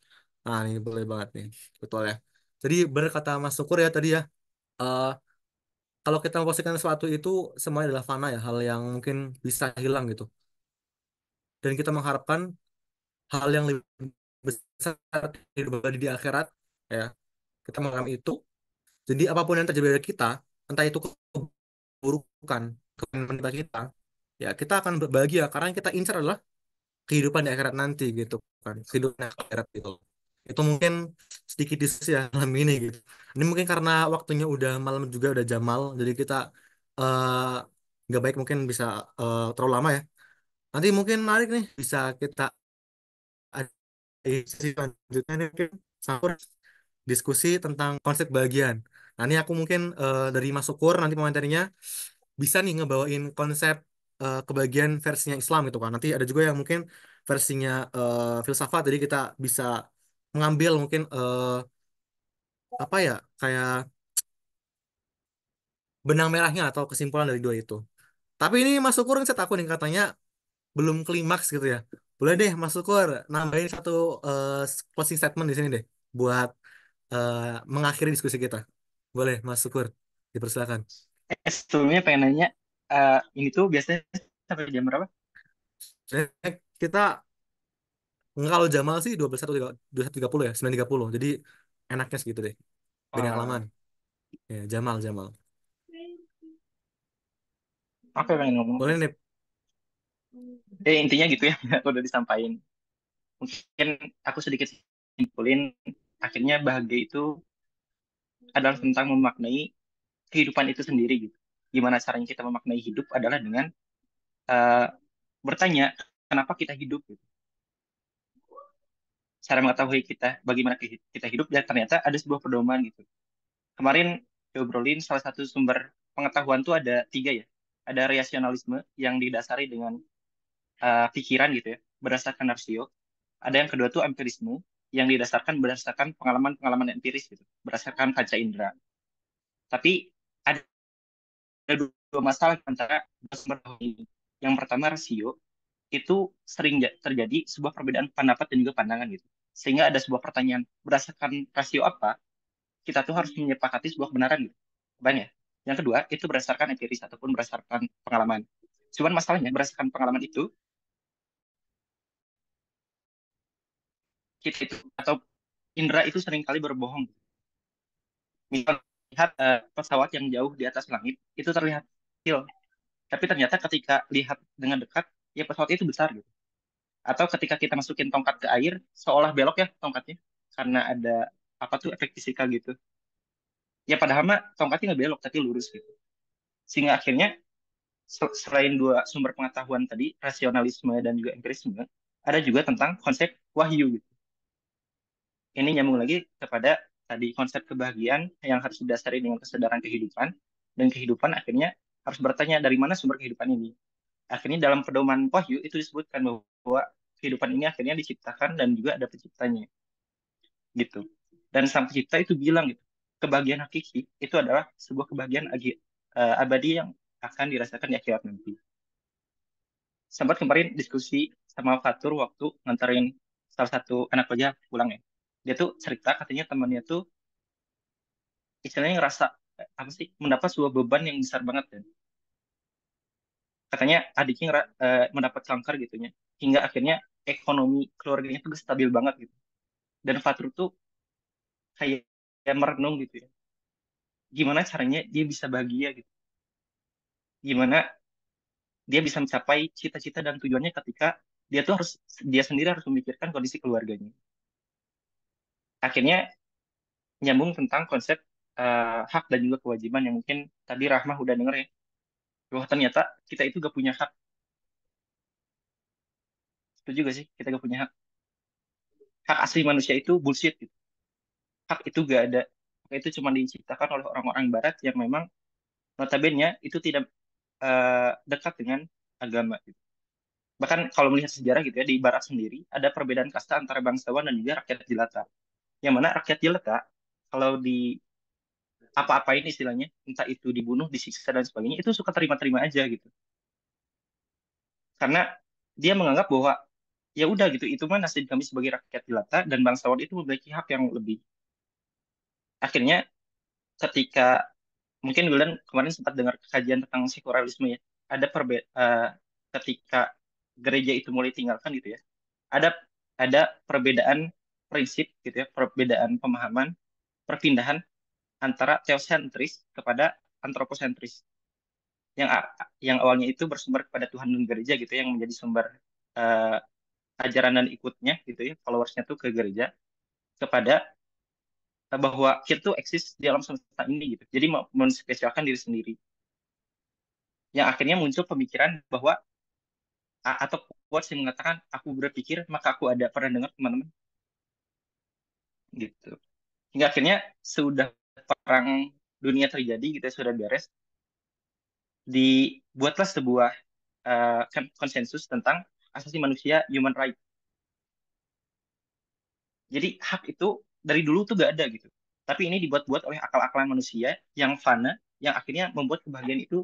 Nah, ini boleh banget nih. Betul ya. Jadi berkata Mas Syukur ya tadi ya, eh, kalau kita memposisikan sesuatu itu semuanya adalah fana ya, hal yang mungkin bisa hilang gitu. Dan kita mengharapkan hal yang lebih besar di akhirat ya. Kita mengalami itu. Jadi apapun yang terjadi pada kita, entah itu keburukan, kemenangan kita, ya kita akan berbahagia karena yang kita incar adalah kehidupan di akhirat nanti gitu kan, kehidupan di akhirat gitu. Itu mungkin sedikit diskusi ya malam ini gitu. Ini mungkin karena waktunya udah malam juga udah jamal, jadi kita eh, nggak baik mungkin bisa terlalu lama ya. Nanti mungkin menarik nih bisa kita ada sesi selanjutnya nih, mungkin sama diskusi tentang konsep bagian. Nah ini aku mungkin dari Mas Syukur nanti materinya bisa nih ngebawain konsep kebagian versinya Islam gitu kan. Nanti ada juga yang mungkin versinya filsafat, jadi kita bisa mengambil mungkin apa ya kayak benang merahnya atau kesimpulan dari dua itu. Tapi ini Mas Syukur saya takut nih katanya belum klimaks gitu ya. Boleh deh Mas Syukur nambahin satu eh, closing statement di sini deh buat eh, mengakhiri diskusi kita. Boleh Mas Syukur, dipersilakan. Sebelumnya pengen nanya, ini tuh biasanya sampai jam berapa? Kita nggak, kalau Jamal sih 21.30 ya, 9.30. Jadi enaknya segitu deh. Biar nggak Oh, kelamaan. Ya, Jamal. apa yang pengen ngomong? Boleh nih. Intinya gitu ya, aku udah disampaikan. Mungkin aku sedikit simpulin, akhirnya bahagia itu adalah tentang memaknai kehidupan itu sendiri gitu. Gimana caranya kita memaknai hidup adalah dengan eh, bertanya kenapa kita hidup gitu. Cara mengetahui kita bagaimana kita hidup dan ternyata ada sebuah pedoman gitu. Kemarin diobrolin salah satu sumber pengetahuan tuh ada tiga ya. Ada rasionalisme yang didasari dengan pikiran gitu ya, berdasarkan rasio. Ada yang kedua tuh empirisme yang didasarkan berdasarkan pengalaman-pengalaman empiris gitu, berdasarkan kaca indera. Tapi ada dua masalah antara dua sumber ini. Yang pertama rasio itu sering terjadi sebuah perbedaan pendapat dan juga pandangan gitu. Sehingga ada sebuah pertanyaan berdasarkan rasio apa kita tuh harus menyepakati sebuah kebenaran gitu. Bang ya. Yang kedua itu berdasarkan empiris ataupun berdasarkan pengalaman. Cuman masalahnya berdasarkan pengalaman itu kita itu atau indera itu seringkali berbohong. Misal lihat pesawat yang jauh di atas langit itu terlihat kecil, tapi ternyata ketika lihat dengan dekat ya pesawat itu besar gitu. Atau ketika kita masukin tongkat ke air seolah belok ya tongkatnya karena ada apa tuh efek fisika gitu. Ya padahal mah tongkatnya nggak belok tapi lurus gitu. Sehingga akhirnya selain dua sumber pengetahuan tadi, rasionalisme dan juga empirisme, ada juga tentang konsep wahyu gitu. Ini nyambung lagi kepada tadi konsep kebahagiaan yang harus didasari dengan kesadaran kehidupan, dan kehidupan akhirnya harus bertanya dari mana sumber kehidupan ini. Akhirnya dalam pedoman wahyu itu disebutkan bahwa kehidupan ini akhirnya diciptakan dan juga ada penciptanya gitu. Dan sang pencipta itu bilang gitu, kebahagiaan hakiki itu adalah sebuah kebahagiaan abadi yang akan dirasakan di akhirat nanti. Sempat kemarin diskusi sama Fatur waktu nganterin salah satu anak pelajar pulang ya. Dia tuh cerita katanya temannya tuh istilahnya ngerasa apa sih mendapat sebuah beban yang besar banget kan. Katanya adiknya mendapat kanker gitunya. Hingga akhirnya ekonomi keluarganya tuh stabil banget gitu. Dan Fatur tuh kayak merenung gitu ya. Gimana caranya dia bisa bahagia gitu. Gimana dia bisa mencapai cita-cita dan tujuannya ketika dia sendiri harus memikirkan kondisi keluarganya. Akhirnya nyambung tentang konsep hak dan juga kewajiban yang mungkin tadi Rahmah udah denger ya. Bahwa ternyata kita itu gak punya hak. Itu juga sih, kita gak punya hak. Hak asli manusia itu bullshit gitu. Hak itu gak ada. Hak itu cuma diciptakan oleh orang-orang barat yang memang notabene itu tidak dekat dengan agama gitu. Bahkan kalau melihat sejarah gitu ya, di barat sendiri ada perbedaan kasta antara bangsawan dan juga rakyat jelata. Yang mana rakyat jelata kalau di apa-apain istilahnya, entah itu dibunuh, disiksa dan sebagainya, itu suka terima-terima aja gitu. Karena dia menganggap bahwa ya udah gitu, itu mah nasib kami sebagai rakyat jelata dan bangsawan itu memiliki hak yang lebih. Akhirnya ketika mungkin Wildan kemarin sempat dengar kajian tentang sekularisme ya, ada ketika gereja itu mulai tinggalkan gitu ya, ada ada perbedaan prinsip gitu ya, perbedaan pemahaman, perpindahan antara teosentris kepada antroposentris yang yang awalnya itu bersumber kepada Tuhan dan gereja gitu ya, yang menjadi sumber eh, ajaran dan ikutnya gitu ya, followersnya tuh ke gereja, kepada bahwa kita tuh eksis di alam semesta ini gitu. Jadi menspesialkan diri sendiri. Yang akhirnya muncul pemikiran bahwa atau quotes yang mengatakan aku berpikir maka aku ada. Pernah dengar teman-teman gitu. Hingga akhirnya sudah perang dunia terjadi gitu ya, sudah beres, dibuatlah sebuah konsensus tentang asasi manusia, human right. Jadi hak itu dari dulu tuh gak ada gitu. Tapi ini dibuat-buat oleh akal-akalan manusia yang fana, yang akhirnya membuat kebahagiaan itu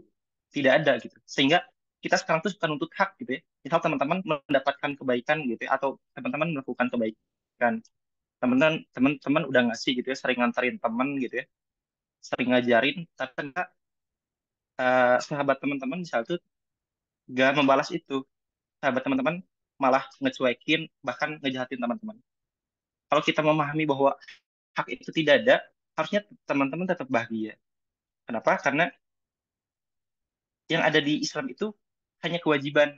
tidak ada gitu. Sehingga kita sekarang tuh suka nuntut hak gitu ya. Misal teman-teman mendapatkan kebaikan gitu ya, atau teman-teman melakukan kebaikan. Teman-teman udah ngasih gitu ya, sering nganterin teman gitu ya, sering ngajarin, tapi ternyata sahabat teman-teman misal tuh gak membalas itu. Sahabat teman-teman malah ngecuekin, bahkan ngejahatin teman-teman. Kalau kita memahami bahwa hak itu tidak ada, harusnya teman-teman tetap bahagia. Kenapa? Karena yang ada di Islam itu hanya kewajiban.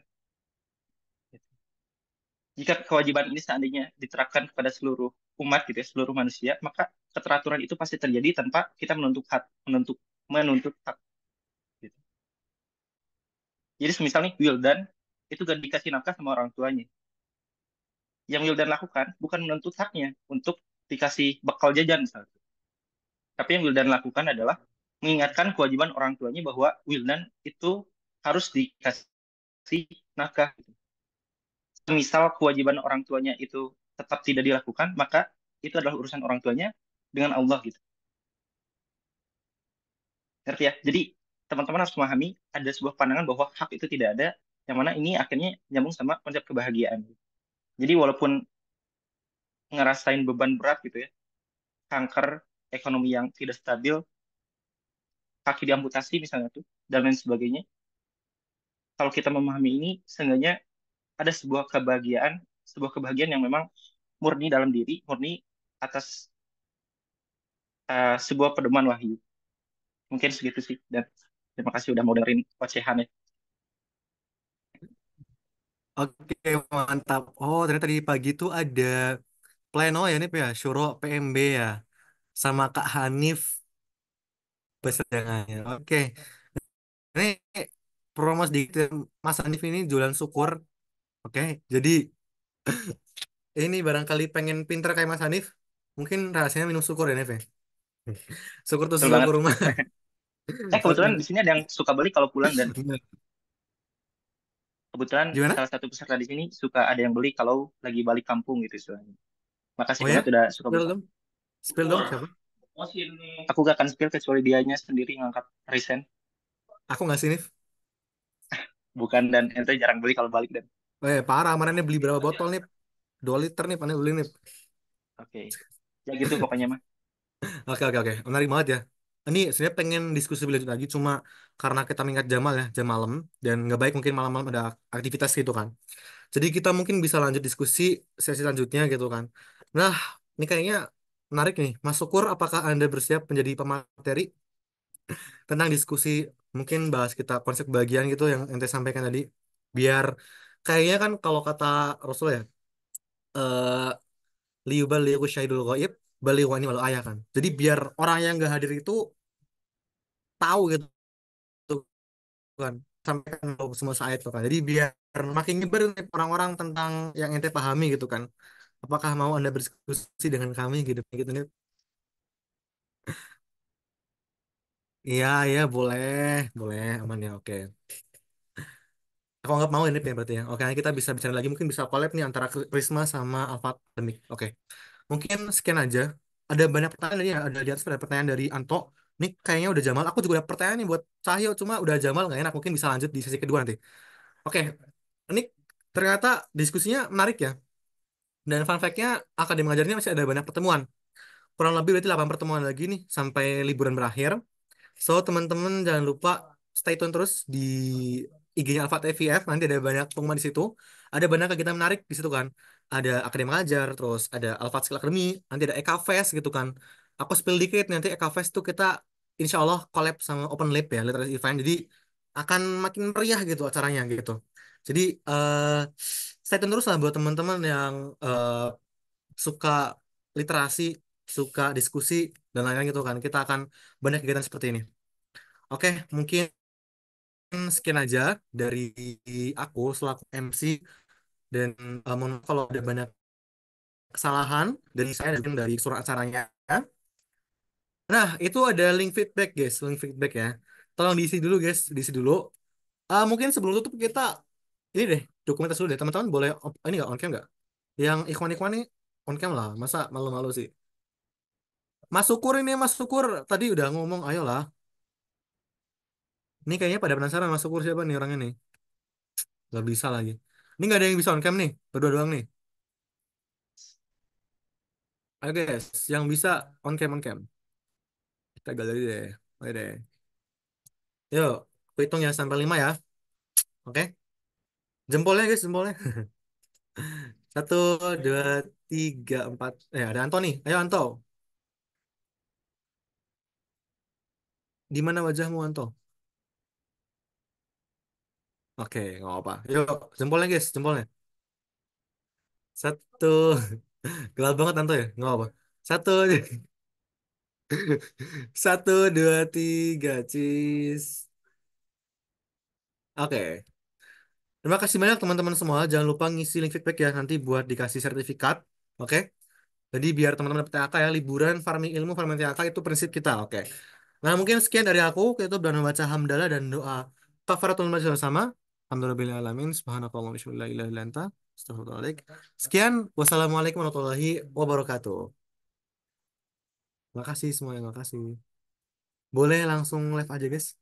Jika kewajiban ini seandainya diterapkan kepada seluruh umat gitu ya, seluruh manusia, maka keteraturan itu pasti terjadi tanpa kita menuntut hak. Gitu. Jadi semisal nih Wildan itu gak dikasih nafkah sama orang tuanya. Yang Wildan lakukan bukan menuntut haknya untuk dikasih bekal jajan misalnya. Tapi yang Wildan lakukan adalah mengingatkan kewajiban orang tuanya bahwa Wildan itu harus dikasih nafkah. Misal kewajiban orang tuanya itu tetap tidak dilakukan, maka itu adalah urusan orang tuanya dengan Allah gitu. Ngerti ya? Jadi teman-teman harus memahami ada sebuah pandangan bahwa hak itu tidak ada, yang mana ini akhirnya nyambung sama konsep kebahagiaan. Jadi walaupun ngerasain beban berat gitu ya, kanker, ekonomi yang tidak stabil, kaki diamputasi misalnya tuh, dan lain sebagainya, kalau kita memahami ini, seenggaknya ada sebuah kebahagiaan yang memang murni dalam diri, murni atas sebuah pedoman wahyu. Mungkin segitu sih. Dan terima kasih udah mau dengerin ocehan ya. Oke, mantap. Oh, ternyata di pagi itu ada pleno ya nih ya, Syuro PMB ya, sama Kak Hanif persidangannya. Oke, ini promo sedikit. Mas Hanif ini jualan syukur. Oke, jadi ini barangkali pengen pinter kayak Mas Hanif, mungkin rahasianya minum syukur ya Nif ya. Syukur tuh Betul sesuatu banget. rumah. Kebetulan di Oke, sini ada yang suka beli kalau pulang, dan bener. kebetulan Gimana? salah satu peserta di sini suka ada yang beli kalau lagi balik kampung gitu istilahnya. Makasih Oh banget ya? udah suka Spill buka. dong. Spill dong siapa? Aku gak akan spill kecuali dianya sendiri ngangkat resign. Aku nggak sih Nif. Bukan, dan ente jarang beli kalau balik dan. Parah, mana nih beli berapa botol nih? 2 liter nih, panen beli nih. Oke. Ya gitu pokoknya mah. Oke, oke, oke. Menarik banget ya. Ini sebenarnya pengen diskusi lebih lanjut lagi, cuma karena kita mengingat Jamal ya, jam malam, dan nggak baik mungkin malam-malam ada aktivitas gitu kan. Jadi kita mungkin bisa lanjut diskusi sesi selanjutnya gitu kan. Nah, Ini kayaknya menarik nih. Mas Syukur, apakah Anda bersiap menjadi pemateri tentang diskusi mungkin bahas kita konsep bagian gitu yang ente sampaikan tadi? Biar kayaknya kan kalau kata Rasul ya, eh liubal liu syahidul ghaib balighani wani walau ayah kan. Jadi biar orang yang nggak hadir itu tahu gitu kan, sampaikan semua ayat tuh kan. Jadi biar makin nyebar nih orang-orang tentang yang ente pahami gitu kan. Apakah mau Anda berdiskusi dengan kami gitu gitu nih? Iya, iya, boleh, boleh, aman ya, oke. Aku nggak mau ini ya berarti ya. Oke, nanti kita bisa bicara lagi, mungkin bisa collab nih antara Prisma sama Alpha Academic. Oke, mungkin sekian aja. Ada banyak pertanyaan tadi ya, ada di atas ada pertanyaan dari Anto. Ini kayaknya udah Jamal. Aku juga ada pertanyaan nih buat Cahyo, cuma udah Jamal nggak enak. Mungkin bisa lanjut di sesi kedua nanti. Oke, ini ternyata diskusinya menarik ya. Dan fun fact-nya, Akademi Mengajarnya masih ada banyak pertemuan. Kurang lebih berarti 8 pertemuan lagi nih sampai liburan berakhir. So, teman-teman jangan lupa stay tune terus di IG-nya Alpha TVF. Nanti ada banyak pengumuman di situ. Ada banyak kegiatan menarik di situ kan. Ada Akademi Mengajar, terus ada Alpha Skill Academy, nanti ada Eka Fest gitu kan. Aku spill dikit, nanti Eka Fest tuh kita insya Allah collab sama Open Lab ya, literary event. Jadi akan makin meriah gitu acaranya gitu. Jadi stay tune terus lah buat teman-teman yang suka literasi, suka diskusi, dan lain-lain gitu kan. Kita akan banyak kegiatan seperti ini. Oke, mungkin sekian aja dari aku selaku MC dan mohon maaf kalau ada banyak kesalahan dari saya dan dari surat acaranya. Nah, itu ada link feedback, guys, link feedback ya. Tolong diisi dulu, guys, diisi dulu. Mungkin sebelum tutup kita ini deh dokumentasi dulu deh, teman-teman boleh ini nggak on cam nggak? Yang ikhwan-ikhwan nih on cam lah, masa malu-malu sih? Mas Syukur ini, Mas Syukur tadi udah ngomong, ayolah. Ini kayaknya pada penasaran Mas Syukur siapa nih orangnya nih? Gak bisa lagi. Ini nggak ada yang bisa on cam nih, berdua doang nih. Ayo guys, yang bisa on cam. Kita galeri deh. Oke deh. Yuk, aku hitung ya sampai 5 ya. Oke. Jempolnya guys, jempolnya. Satu, dua, tiga, empat. Ada Anto nih. Ayo Anto. Di mana wajahmu Anto? Oke, nggak apa. Yuk, jempolnya guys, jempolnya. Satu. Gelap banget Anto ya? Nggak apa. Satu, satu, dua, tiga. Cheese. Oke. Terima kasih banyak teman-teman semua. Jangan lupa ngisi link feedback ya nanti buat dikasih sertifikat. Oke. Jadi biar teman-teman dapat THK ya, liburan, farming ilmu, farming THK itu prinsip kita. Oke. Nah, mungkin sekian dari aku. Kita udah membaca hamdalah dan doa kafaratul majlis sama. Alhamdulillah alamin. Subhanakallah wa la ilaha illa anta. Astaghfirullahaladzim. Sekian. Wassalamualaikum warahmatullahi wabarakatuh. Makasih semuanya. Makasih. Boleh langsung live aja, guys.